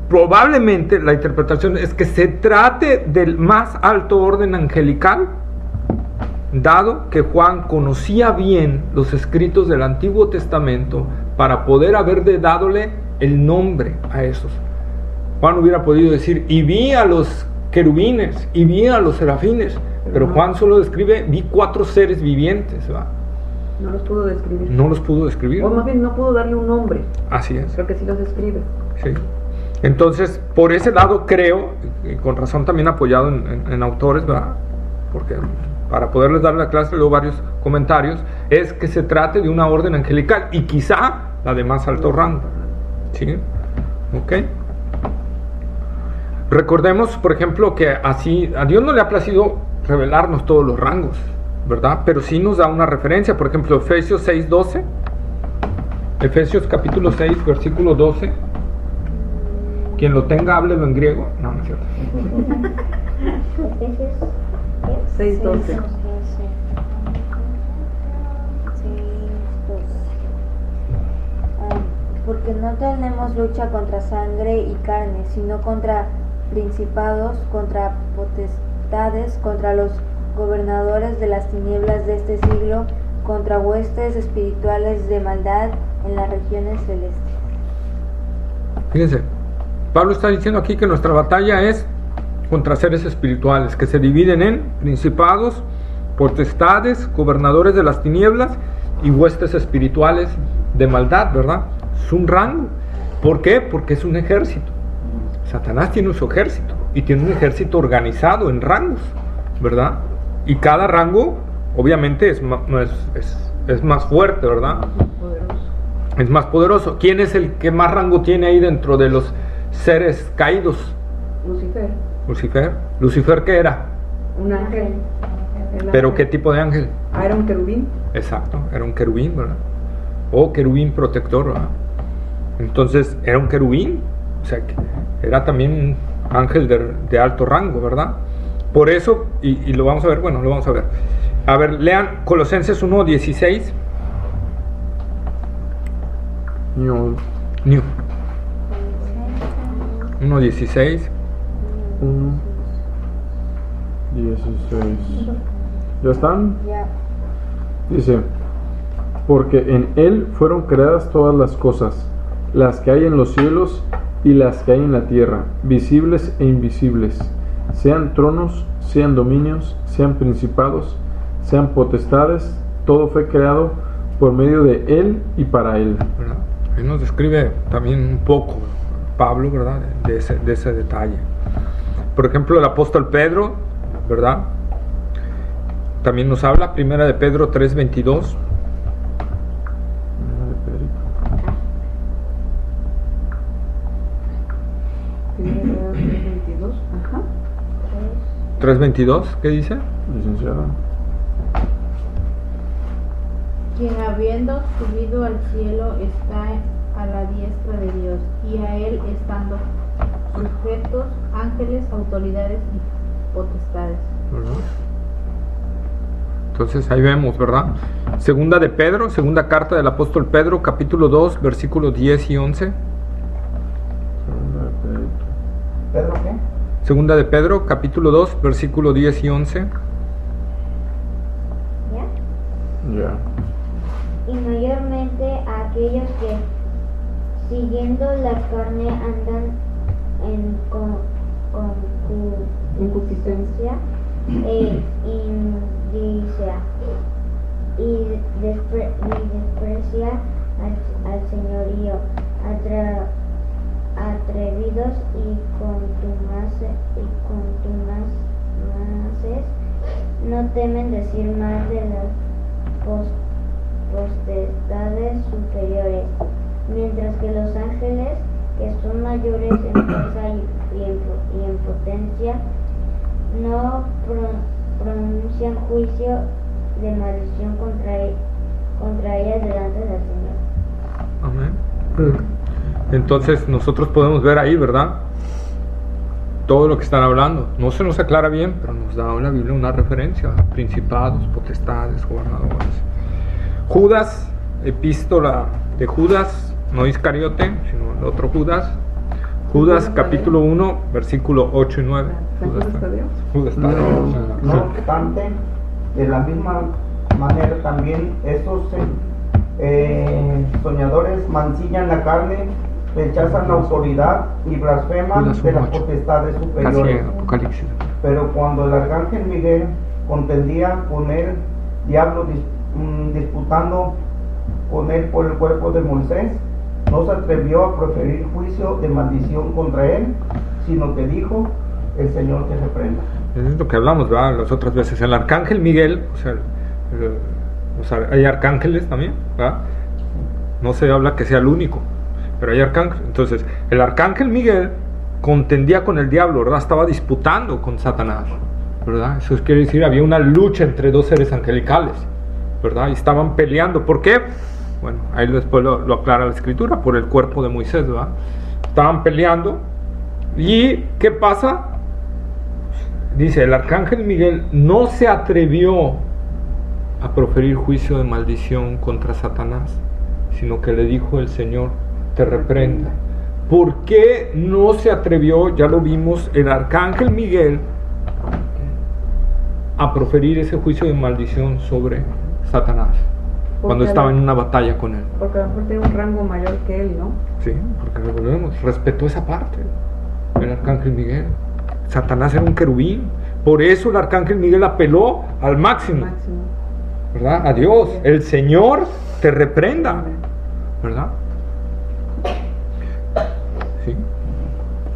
probablemente la interpretación es que se trate del más alto orden angelical, dado que Juan conocía bien los escritos del Antiguo Testamento para poder haber dadole el nombre a esos. Juan hubiera podido decir, y vi a los querubines, y vi a los serafines, pero Juan solo describe, vi 4 seres vivientes, ¿va? No los pudo describir. No los pudo describir. O más bien no pudo darle un nombre, Así es. porque sí los describe. Sí. Entonces, por ese lado creo, y con razón también apoyado en autores, ¿verdad? Porque para poderles dar la clase, leo varios comentarios, es que se trate de una orden angelical y quizá la de más alto rango. ¿Sí? ¿Ok? Recordemos, por ejemplo, que así a Dios no le ha placido revelarnos todos los rangos, ¿verdad? Pero sí nos da una referencia, por ejemplo, Efesios 6:12, Efesios capítulo 6, versículo 12. Quien lo tenga, háblelo en griego. No, no es cierto. Efesios 6:12. Porque no tenemos lucha contra sangre y carne, sino contra principados, contra potestades, contra los gobernadores de las tinieblas de este siglo, contra huestes espirituales de maldad en las regiones celestes. Fíjense, Pablo está diciendo aquí que nuestra batalla es contra seres espirituales que se dividen en principados, potestades, gobernadores de las tinieblas y huestes espirituales de maldad, ¿verdad? Es un rango. ¿Por qué? Porque es un ejército. Satanás tiene su ejército y tiene un ejército organizado en rangos, ¿verdad? Y cada rango obviamente es más fuerte, ¿verdad? Es más poderoso. ¿Quién es el que más rango tiene ahí dentro de los seres caídos? Lucifer. ¿Lucifer qué era? Un ángel. ¿Pero qué tipo de ángel? Era un querubín. Exacto, era un querubín, ¿verdad? O querubín protector, ¿verdad? Entonces era un querubín, o sea que era también un ángel de alto rango, ¿verdad? Por eso, y lo vamos a ver, bueno, lo vamos a ver. A ver, lean Colosenses 1:16. New. 1:16. 1:16. ¿Ya están? Ya. Dice, porque en Él fueron creadas todas las cosas, las que hay en los cielos y las que hay en la tierra, visibles e invisibles, sean tronos, sean dominios, sean principados, sean potestades, todo fue creado por medio de Él y para Él. ¿Verdad? Ahí nos describe también un poco Pablo, ¿verdad? De ese detalle. Por ejemplo, el apóstol Pedro, ¿verdad? También nos habla, primera de Pedro 3:22. Primera de 22. Ajá. 3:22, ¿qué dice? Licenciada. Quien habiendo subido al cielo está a la diestra de Dios, y a él estando sujetos ángeles, autoridades y potestades. ¿Verdad? Entonces ahí vemos, ¿verdad? Segunda de Pedro, segunda carta del apóstol Pedro, capítulo 2, versículos 10 y 11. ¿Pedro qué? Segunda de Pedro, capítulo 2, versículo 10 y 11. ¿Ya? Ya. Y mayormente a aquellos que, siguiendo la carne, andan en concupiscencia e indicia, y desprecia al señorío, atrevidos y contumaces, no temen decir más de las potestades superiores, mientras que los ángeles, que son mayores en fuerza y en potencia, no pronuncian juicio de maldición contra ellas delante del Señor. Amén. Entonces nosotros podemos ver ahí, ¿verdad? Todo lo que están hablando. No se nos aclara bien, pero nos da en la Biblia una referencia a principados, potestades, gobernadores. Judas, epístola de Judas, no Iscariote, sino el otro Judas. Judas capítulo 1, versículo 8 y 9. Judas Tadeo. No obstante, de la misma manera también estos soñadores mancillan la carne, rechazan la autoridad y blasfeman de las potestades superiores. Apocalipsis. Pero cuando el arcángel Miguel contendía con el diablo, disputando con él por el cuerpo de Moisés, no se atrevió a proferir juicio de maldición contra él, sino que dijo: el Señor te reprenda. Es lo que hablamos, ¿verdad? Las otras veces. El arcángel Miguel, o sea, hay arcángeles también, ¿verdad? No se habla que sea el único, pero hay arcángeles. Entonces, el arcángel Miguel contendía con el diablo, ¿verdad? Estaba disputando con Satanás, ¿verdad? Eso quiere decir, había una lucha entre dos seres angelicales, ¿verdad? Y estaban peleando. ¿Por qué? Bueno, ahí después lo aclara la escritura, por el cuerpo de Moisés, ¿verdad? Estaban peleando. ¿Y qué pasa? Dice, el arcángel Miguel no se atrevió a proferir juicio de maldición contra Satanás, sino que le dijo el Señor: te reprenda. ¿Por qué no se atrevió? Ya lo vimos, el arcángel Miguel a proferir ese juicio de maldición sobre Satanás. cuando estaba en una batalla con él. Porque a lo mejor tiene un rango mayor que él, ¿no? Sí, porque recordemos, respetó esa parte, el arcángel Miguel. Satanás era un querubín, por eso el arcángel Miguel apeló al máximo, ¿verdad? A Dios, el Señor te reprenda, ¿verdad? Sí.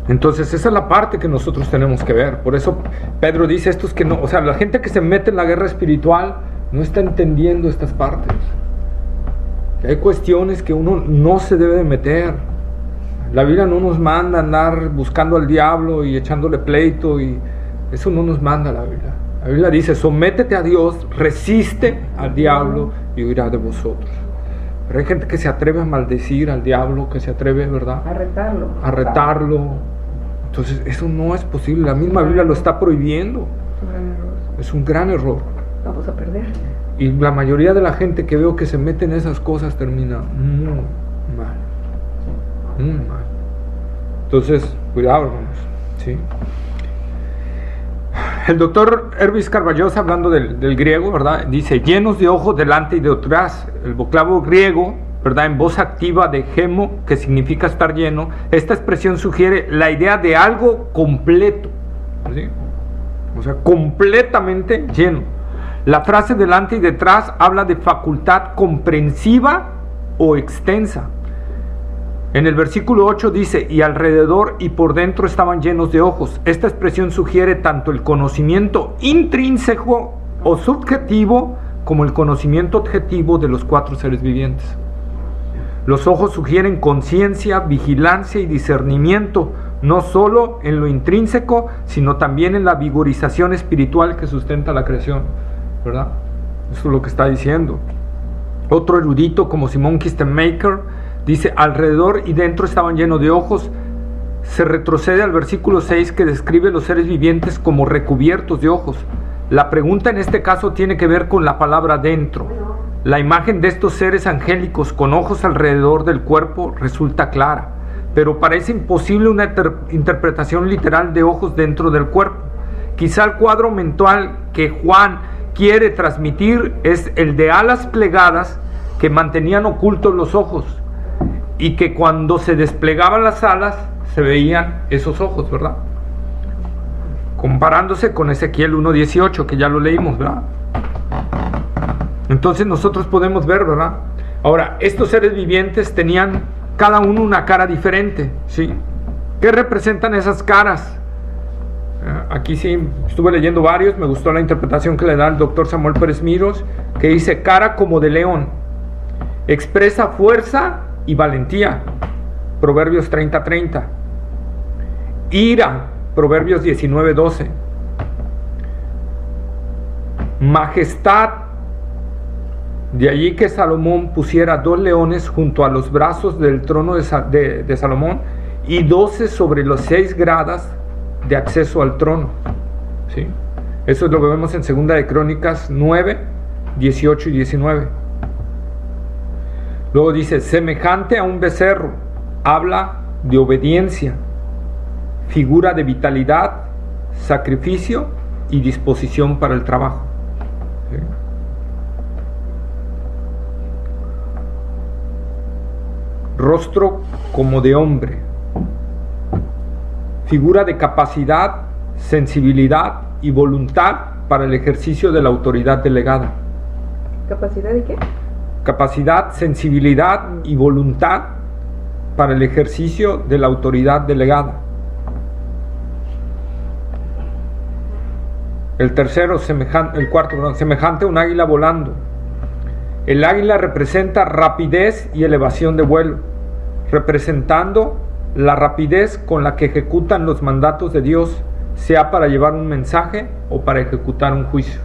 Entonces esa es la parte que nosotros tenemos que ver. Por eso Pedro dice estos que no, o sea, la gente que se mete en la guerra espiritual no está entendiendo estas partes. Que hay cuestiones que uno no se debe de meter. La Biblia no nos manda andar buscando al diablo y echándole pleito, y eso no nos manda la Biblia. La Biblia dice: sométete a Dios, resiste al diablo y huirá de vosotros. Pero hay gente que se atreve a maldecir al diablo, que se atreve, ¿verdad?, a retarlo. Entonces eso no es posible. La misma Biblia lo está prohibiendo. Es un gran error. Vamos a perder. Y la mayoría de la gente que veo que se mete en esas cosas termina muy mal. Muy mal. Entonces, cuidado, hermanos. ¿Sí? El doctor Hervis Carballosa, hablando del griego, ¿verdad?, dice: llenos de ojos delante y de atrás. El vocablo griego, ¿verdad?, en voz activa de gemo, que significa estar lleno. Esta expresión sugiere la idea de algo completo, ¿sí? O sea, completamente lleno. La frase delante y detrás habla de facultad comprensiva o extensa. En el versículo 8 dice: y alrededor y por dentro estaban llenos de ojos. Esta expresión sugiere tanto el conocimiento intrínseco o subjetivo como el conocimiento objetivo de los 4 seres vivientes. Los ojos sugieren conciencia, vigilancia y discernimiento, no solo en lo intrínseco, sino también en la vigorización espiritual que sustenta la creación, ¿verdad? Eso es lo que está diciendo. Otro erudito como Simon Kistemaker dice: alrededor y dentro estaban llenos de ojos. Se retrocede al versículo 6, que describe los seres vivientes como recubiertos de ojos. La pregunta en este caso tiene que ver con la palabra dentro. La imagen de estos seres angélicos con ojos alrededor del cuerpo resulta clara, pero parece imposible una interpretación literal de ojos dentro del cuerpo. Quizá el cuadro mental que Juan quiere transmitir es el de alas plegadas que mantenían ocultos los ojos, y que cuando se desplegaban las alas se veían esos ojos, ¿verdad? Comparándose con Ezequiel 1:18, que ya lo leímos, ¿verdad? Entonces nosotros podemos ver, ¿verdad? Ahora, estos seres vivientes tenían cada uno una cara diferente, ¿sí? ¿Qué representan esas caras? Aquí sí estuve leyendo varios. Me gustó la interpretación que le da el doctor Samuel Pérez Miros, que dice: cara como de león, expresa fuerza y valentía, Proverbios 30:30. Ira, Proverbios 19:12. Majestad, de allí que Salomón pusiera 2 leones junto a los brazos del trono de Salomón, y 12 sobre las 6 gradas de acceso al trono, ¿sí? Eso es lo que vemos en 2 de Crónicas 9, 18 y 19. Luego dice: semejante a un becerro, habla de obediencia, figura de vitalidad, sacrificio y disposición para el trabajo, ¿sí? Rostro como de hombre, figura de capacidad, sensibilidad y voluntad para el ejercicio de la autoridad delegada. ¿Capacidad de qué? Capacidad, sensibilidad y voluntad para el ejercicio de la autoridad delegada. El cuarto, semejante a un águila volando. El águila representa rapidez y elevación de vuelo, representando la rapidez con la que ejecutan los mandatos de Dios, sea para llevar un mensaje o para ejecutar un juicio,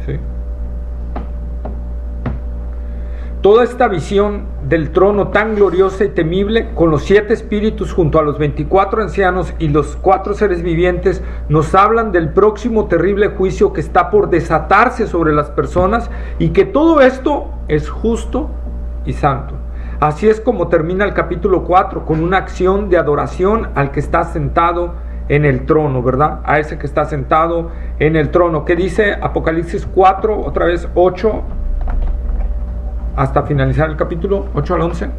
¿sí? Toda esta visión del trono tan gloriosa y temible, con los 7 espíritus junto a los 24 ancianos y los 4 seres vivientes, nos hablan del próximo terrible juicio que está por desatarse sobre las personas, y que todo esto es justo y santo. Así es como termina el capítulo 4, con una acción de adoración al que está sentado en el trono, ¿verdad? A ese que está sentado en el trono. ¿Qué dice Apocalipsis 4, otra vez 8 hasta finalizar el capítulo 8 al 11.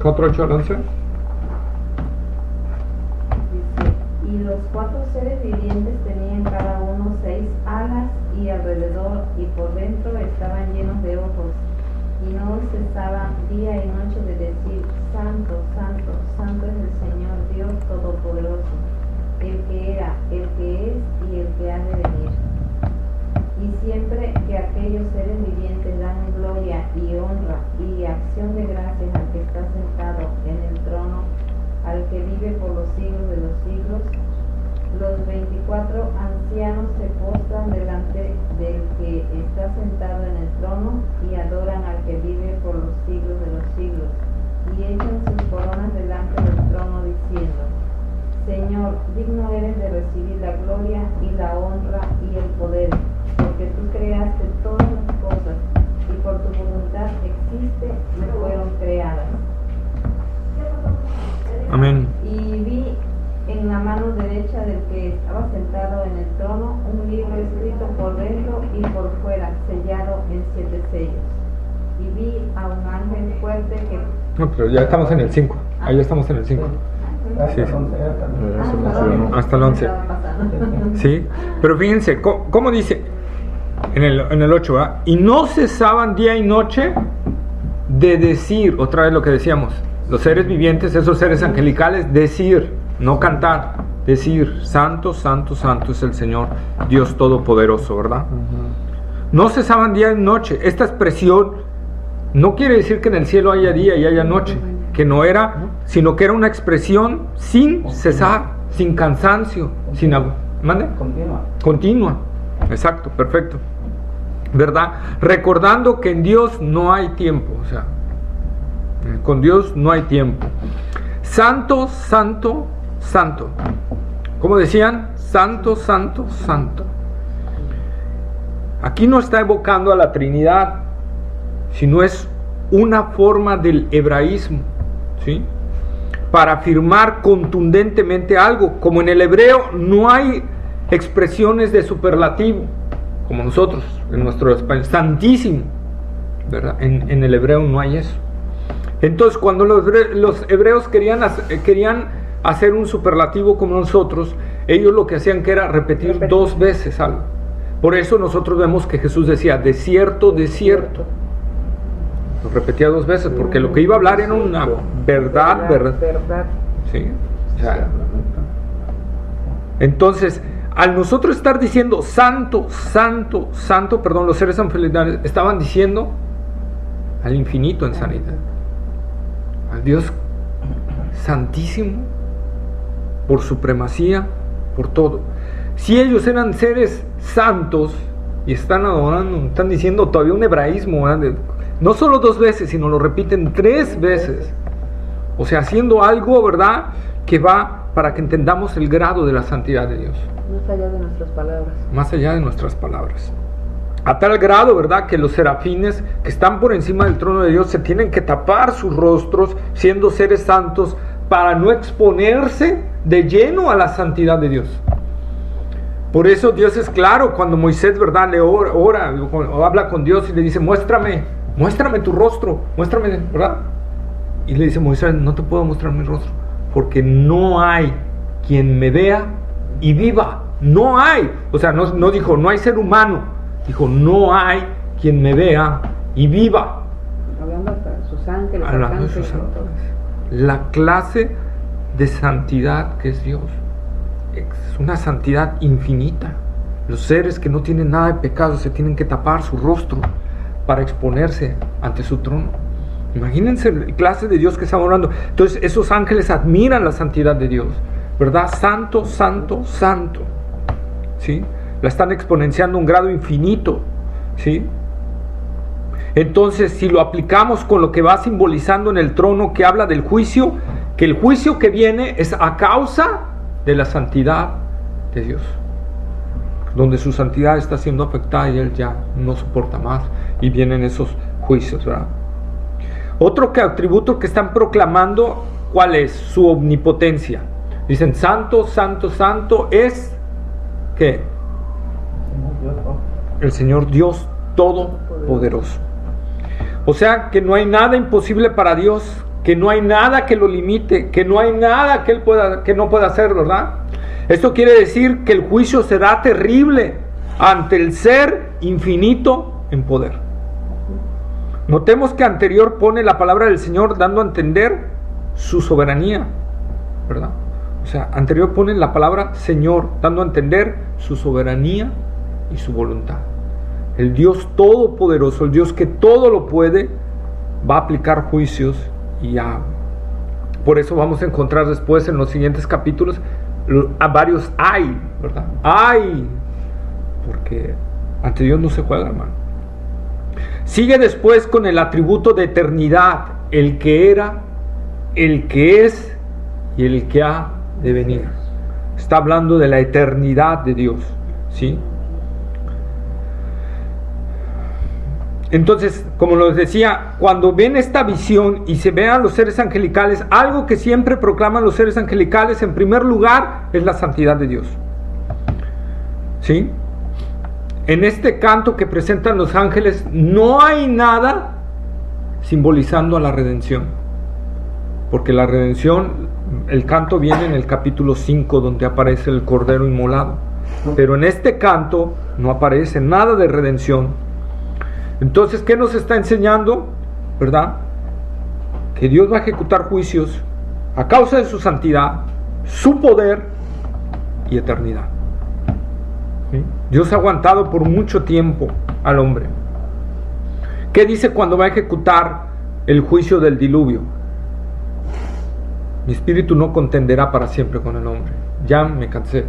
4, 8 al 11. Dice, y los 4 seres vivientes tenían cada uno 6 alas, y alrededor y por dentro estaban llenos de ojos, y no cesaban día y noche de decir: Santo, Santo, Santo es el Señor Dios Todopoderoso, el que era, el que es y el que ha de venir. Y siempre que aquellos seres vivientes dan gloria y honra y acción de gracias al que está sentado en el trono, al que vive por los siglos de los siglos, los 24 ancianos se postran delante del que está sentado en el trono y adoran al que vive por los siglos de los siglos, y echan sus coronas delante del trono diciendo: Señor, digno eres de recibir la gloria y la honra y el poder, porque tú creaste todas las cosas, y por tu voluntad existe y fueron creadas. Amén. Y vi en la mano derecha del que estaba sentado en el trono un libro escrito por dentro y por fuera, sellado en 7 sellos. Y vi a un ángel fuerte que... No, pero ya estamos en el 5. Ahí ya estamos en el 5. Sí, sí. Hasta el 11. Sí, pero fíjense, ¿cómo dice en el 8? ¿verdad? Y no cesaban día y noche de decir, otra vez lo que decíamos, los seres vivientes, esos seres angelicales, decir, no cantar, decir: Santo, Santo, Santo es el Señor Dios Todopoderoso, ¿verdad? No cesaban día y noche. Esta expresión no quiere decir que en el cielo haya día y haya noche, que no era, sino que era una expresión sin cesar, sin cansancio, sin... ¿Mande? Continua. Exacto, perfecto. ¿Verdad? Recordando que en Dios no hay tiempo, o sea, con Dios no hay tiempo. Santo, Santo, Santo. ¿Cómo decían? Santo, Santo, Santo. Aquí no está evocando a la Trinidad, sino es una forma del hebraísmo, ¿sí? Para afirmar contundentemente algo. Como en el hebreo no hay expresiones de superlativo, como nosotros, en nuestro español, santísimo, ¿verdad? En el hebreo no hay eso. Entonces, cuando los hebreos querían hacer un superlativo como nosotros, ellos lo que hacían que era repetir 2 veces algo. Por eso nosotros vemos que Jesús decía: desierto, desierto. Lo repetía 2 veces, porque lo que iba a hablar era una verdad. ¿Sí? O sea, entonces, al nosotros estar diciendo Santo, Santo, Santo, los seres angelicales estaban diciendo al infinito en sanidad, al Dios santísimo, por supremacía, por todo. Si ellos eran seres santos y están adorando, están diciendo todavía un hebraísmo, ¿verdad? No solo 2 veces, sino lo repiten 3 veces. O sea, haciendo algo, ¿verdad?, que va para que entendamos el grado de la santidad de Dios. Más allá de nuestras palabras. Más allá de nuestras palabras. A tal grado, ¿verdad?, que los serafines que están por encima del trono de Dios se tienen que tapar sus rostros, siendo seres santos, para no exponerse de lleno a la santidad de Dios. Por eso Dios es claro cuando Moisés, ¿verdad?, le ora o habla con Dios y le dice: muéstrame tu rostro, muéstrame, ¿verdad? Y le dice Moisés: no te puedo mostrar mi rostro, porque no hay quien me vea y viva. No hay, o sea, no dijo no hay ser humano, dijo no hay quien me vea y viva. Hablando de sus ángeles. Hablando de sus ángeles. La clase de santidad que es Dios es una santidad infinita. Los seres que no tienen nada de pecado se tienen que tapar su rostro para exponerse ante su trono. Imagínense la clase de Dios que estamos hablando. Entonces esos ángeles admiran la santidad de Dios, ¿verdad? Santo, Santo, Santo, ¿sí? La están exponenciando a un grado infinito, ¿sí? Entonces, si lo aplicamos con lo que va simbolizando en el trono, que habla del juicio, que el juicio que viene es a causa de la santidad de Dios, donde su santidad está siendo afectada y Él ya no soporta más, y vienen esos juicios, ¿verdad? Otro atributo que están proclamando, ¿cuál es? Su omnipotencia. Dicen: Santo, Santo, Santo es, ¿qué? el Señor Dios Todopoderoso. O sea que no hay nada imposible para Dios, que no hay nada que lo limite, que no hay nada que Él no pueda hacer, ¿verdad? Esto quiere decir que el juicio será terrible ante el ser infinito en poder. Notemos que anterior pone la palabra del Señor dando a entender su soberanía, ¿verdad? O sea, anterior pone la palabra Señor dando a entender su soberanía y su voluntad. El Dios todopoderoso, el Dios que todo lo puede, va a aplicar juicios y por eso vamos a encontrar después en los siguientes capítulos a varios ay, ¿verdad? Ay, porque ante Dios no se juega, hermano. Sigue después con el atributo de eternidad, el que era, el que es y el que ha de venir. Está hablando de la eternidad de Dios, ¿sí? Entonces, como les decía, cuando ven esta visión y se vean los seres angelicales, algo que siempre proclaman los seres angelicales, en primer lugar, es la santidad de Dios, ¿sí? En este canto que presentan los ángeles, no hay nada simbolizando a la redención, porque la redención, el canto viene en el capítulo 5, donde aparece el Cordero inmolado, pero en este canto no aparece nada de redención. Entonces, ¿qué nos está enseñando? ¿Verdad? Que Dios va a ejecutar juicios a causa de su santidad, su poder y eternidad. ¿Sí? Dios ha aguantado por mucho tiempo al hombre. ¿Qué dice cuando va a ejecutar el juicio del diluvio? Mi espíritu no contenderá para siempre con el hombre. Ya me cansé,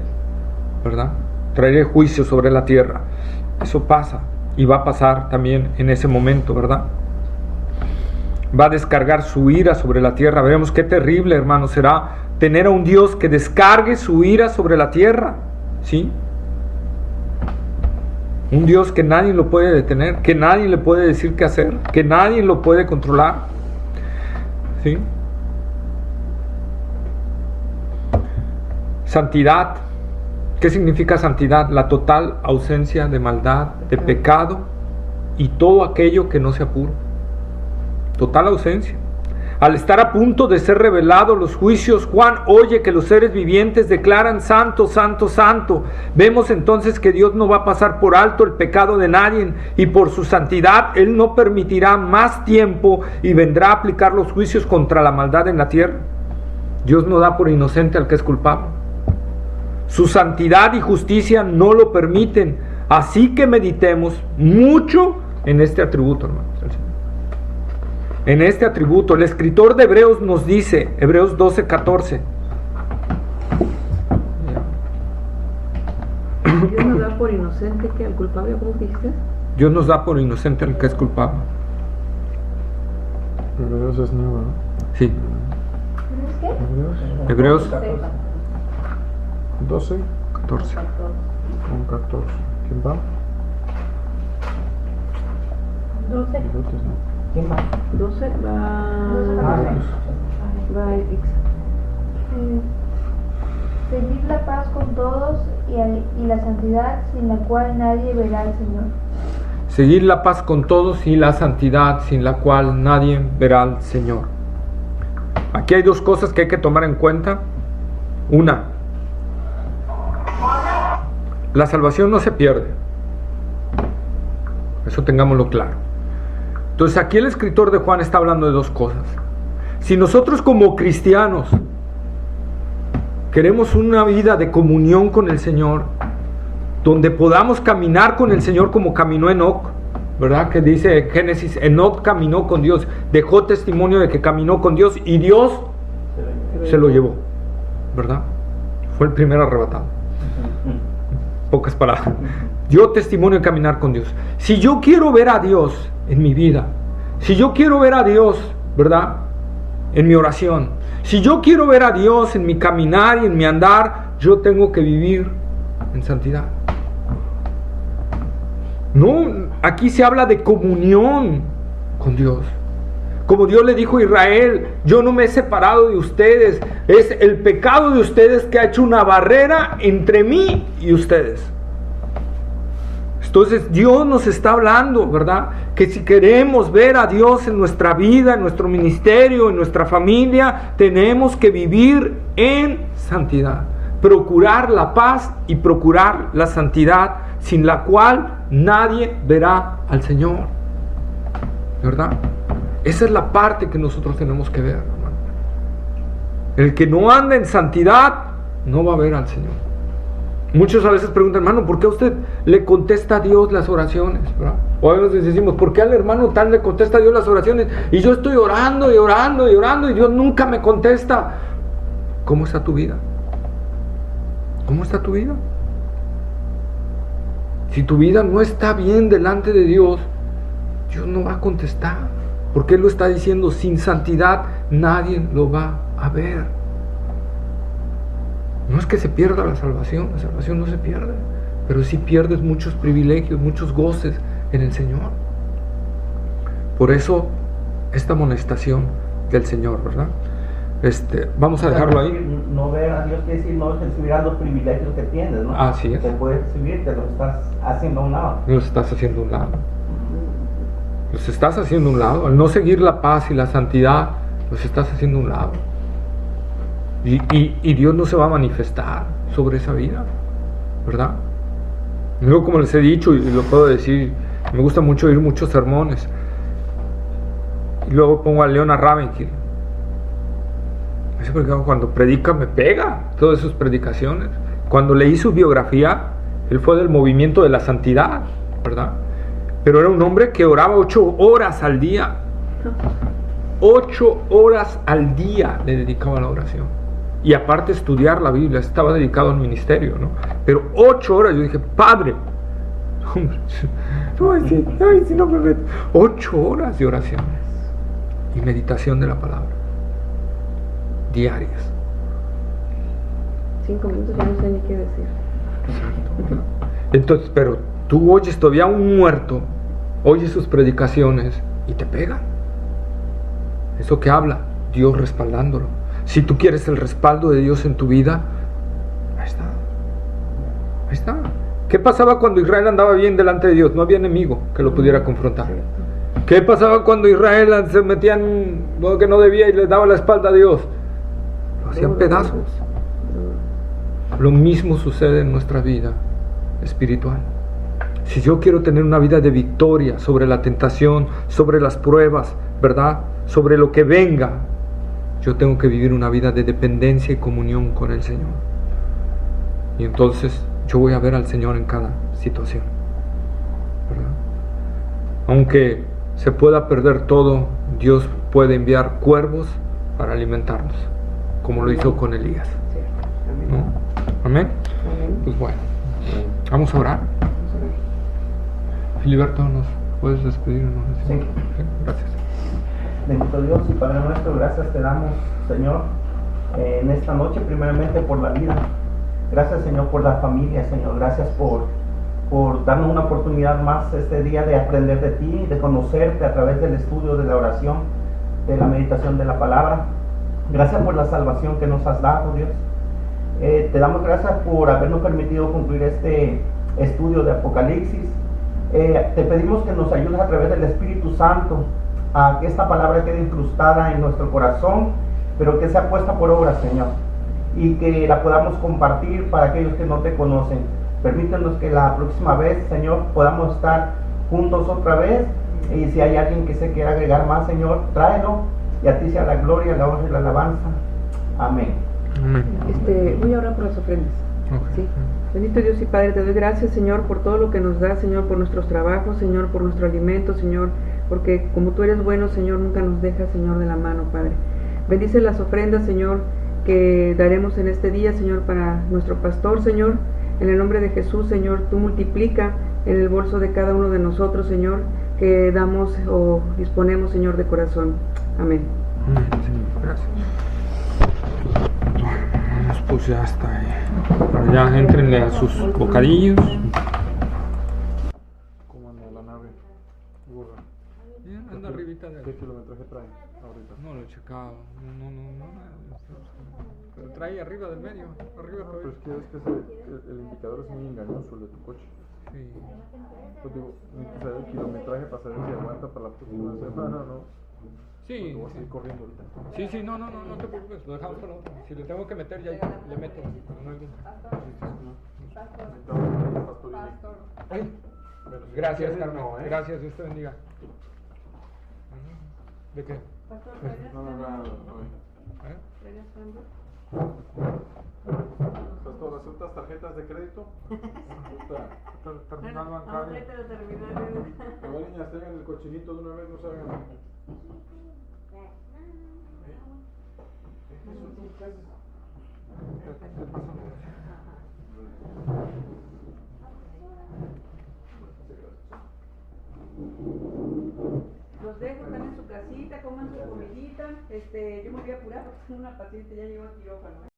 ¿verdad? Traeré juicio sobre la tierra. Eso pasa. Y va a pasar también en ese momento, ¿verdad? Va a descargar su ira sobre la tierra. Veremos qué terrible, hermano, será tener a un Dios que descargue su ira sobre la tierra, ¿sí? Un Dios que nadie lo puede detener, que nadie le puede decir qué hacer, que nadie lo puede controlar, ¿sí? Santidad. ¿Qué significa santidad? La total ausencia de maldad, de pecado y todo aquello que no sea puro. Total ausencia. Al estar a punto de ser revelados los juicios, Juan oye que los seres vivientes declaran santo, santo, santo. Vemos entonces que Dios no va a pasar por alto el pecado de nadie y por su santidad Él no permitirá más tiempo y vendrá a aplicar los juicios contra la maldad en la tierra. Dios no da por inocente al que es culpable. Su santidad y justicia no lo permiten. Así que meditemos mucho en este atributo, hermanos. En este atributo, el escritor de Hebreos nos dice, Hebreos 12:14. Dios nos da por inocente que al culpable, ¿cómo dijiste? Dios nos da por inocente al que es culpable. Hebreos es nuevo, ¿no? Sí. Hebreos 12 14. con 14. ¿Quién va? 12. ¿Quién va? 12 va Ixa. Seguid la paz con todos y la santidad sin la cual nadie verá al Señor. Seguir la paz con todos y la santidad sin la cual nadie verá al Señor. Aquí hay dos cosas que hay que tomar en cuenta. Una, la salvación no se pierde. Eso tengámoslo claro. Entonces aquí el escritor de Juan está hablando de dos cosas. Si nosotros como cristianos queremos una vida de comunión con el Señor, donde podamos caminar con el Señor como caminó Enoc, ¿verdad? Que dice Génesis, Enoc caminó con Dios, dejó testimonio de que caminó con Dios y Dios se lo llevó, ¿verdad? Fue el primer arrebatado. Pocas palabras. Dio testimonio de caminar con Dios. Si yo quiero ver a Dios en mi vida, si yo quiero ver a Dios, ¿verdad? En mi oración, si yo quiero ver a Dios en mi caminar y en mi andar, yo tengo que vivir en santidad. No, aquí se habla de comunión con Dios. Como Dios le dijo a Israel, yo no me he separado de ustedes, es el pecado de ustedes que ha hecho una barrera entre mí y ustedes. Entonces Dios nos está hablando, ¿verdad? Que si queremos ver a Dios en nuestra vida, en nuestro ministerio, en nuestra familia, tenemos que vivir en santidad. Procurar la paz y procurar la santidad, sin la cual nadie verá al Señor, ¿verdad? Esa es la parte que nosotros tenemos que ver, hermano. El que no anda en santidad no va a ver al Señor. Muchos a veces preguntan, hermano, ¿por qué a usted le contesta a Dios las oraciones? ¿Verdad? O a veces decimos, ¿por qué al hermano tal le contesta a Dios las oraciones? Y yo estoy orando y orando y orando y Dios nunca me contesta. ¿Cómo está tu vida? ¿Cómo está tu vida? Si tu vida no está bien delante de Dios, Dios no va a contestar. Porque Él lo está diciendo, sin santidad nadie lo va a ver. No es que se pierda la salvación no se pierde, pero sí pierdes muchos privilegios, muchos goces en el Señor. Por eso, esta amonestación del Señor, ¿verdad? Vamos a dejarlo ahí. No ver a Dios quiere decir no recibirás los privilegios que tienes, ¿no? Así es. Te puedes recibir, te los estás haciendo a un lado. Los estás haciendo a un lado. Los estás haciendo a un lado. Al no seguir la paz y la santidad, los estás haciendo a un lado. Y Dios no se va a manifestar sobre esa vida, ¿verdad? Luego, como les he dicho y lo puedo decir, me gusta mucho oír muchos sermones. Y luego pongo a Leonard Ravenhill. Porque cuando predica me pega todas sus predicaciones. Cuando leí su biografía, él fue del movimiento de la santidad, ¿verdad? Pero era un hombre que oraba 8 horas al día. 8 horas al día le dedicaba a la oración. Y aparte estudiar la Biblia, estaba dedicado al ministerio, ¿no? Pero 8 horas, yo dije, Padre, hombre, no me meto. 8 horas de oraciones y meditación de la palabra, diarias. 5 minutos ya no sé ni qué decir. Exacto. Entonces, pero tú oyes todavía a un muerto, oyes sus predicaciones y te pegan. Eso que habla, Dios respaldándolo. Si tú quieres el respaldo de Dios en tu vida, ahí está. Ahí está. ¿Qué pasaba cuando Israel andaba bien delante de Dios? No había enemigo que lo pudiera confrontar. ¿Qué pasaba cuando Israel se metía en lo que no debía y le daba la espalda a Dios? Lo hacían pedazos. Lo mismo sucede en nuestra vida espiritual. Si yo quiero tener una vida de victoria sobre la tentación, sobre las pruebas, ¿verdad? Sobre lo que venga, yo tengo que vivir una vida de dependencia y comunión con el Señor. Y entonces yo voy a ver al Señor en cada situación, ¿verdad? Aunque se pueda perder todo, Dios puede enviar cuervos para alimentarnos, como lo hizo con Elías, ¿no? ¿Amén? Pues bueno, vamos a orar. Filiberto, ¿nos puedes despedir? Sí. Gracias. Bendito Dios y Padre nuestro, gracias te damos, Señor, en esta noche, primeramente por la vida. Gracias, Señor, por la familia, Señor. Gracias por darnos una oportunidad más este día de aprender de ti, de conocerte a través del estudio de la oración, de la meditación de la palabra. Gracias por la salvación que nos has dado, Dios. Te damos gracias por habernos permitido concluir este estudio de Apocalipsis. Te pedimos que nos ayudes a través del Espíritu Santo a que esta palabra quede incrustada en nuestro corazón, pero que sea puesta por obra, Señor, y que la podamos compartir para aquellos que no te conocen. Permítanos que la próxima vez, Señor, podamos estar juntos otra vez, y si hay alguien que se quiera agregar más, Señor, tráelo, y a ti sea la gloria, la honra y la alabanza. Amén. Amén. Voy a orar por las ofrendas. Okay. ¿Sí? Bendito Dios y Padre, te doy gracias, Señor, por todo lo que nos das, Señor, por nuestros trabajos, Señor, por nuestro alimento, Señor, porque como tú eres bueno, Señor, nunca nos dejas, Señor, de la mano, Padre. Bendice las ofrendas, Señor, que daremos en este día, Señor, para nuestro pastor, Señor. En el nombre de Jesús, Señor, tú multiplica en el bolso de cada uno de nosotros, Señor, que damos o disponemos, Señor, de corazón. Amén. Amén, Señor, gracias. Pues ya está ahí. Ahora ya entrenle a sus bocadillos. ¿Cómo anda la nave? Burra. Bien, anda arribita de... ¿Qué kilometraje trae ahorita? No lo he checado. No. Pero trae arriba del medio. Arriba No, pero es que el indicador es muy engañoso, el de tu coche. Sí. Pues digo, necesito saber el kilometraje para saber si aguanta para la próxima semana o no. Sí, Porque voy a seguir corriendo ahorita. sí, no te preocupes, lo dejamos para otro. Si le tengo que meter, ya le meto. No hay Ay, gracias, Carmen. No, ¿eh? Gracias, Dios te bendiga. ¿De qué? No, ¿Eh? Pastor, ¿aceptas tarjetas de crédito? Terminal bancario. A ver, niñas, tengan el cochinito de una vez, no salgan. ¿Qué pasó? Los dejo, están en su casita, coman su comidita. Yo me voy a apurar porque tengo una paciente, ya llegó al quirófano.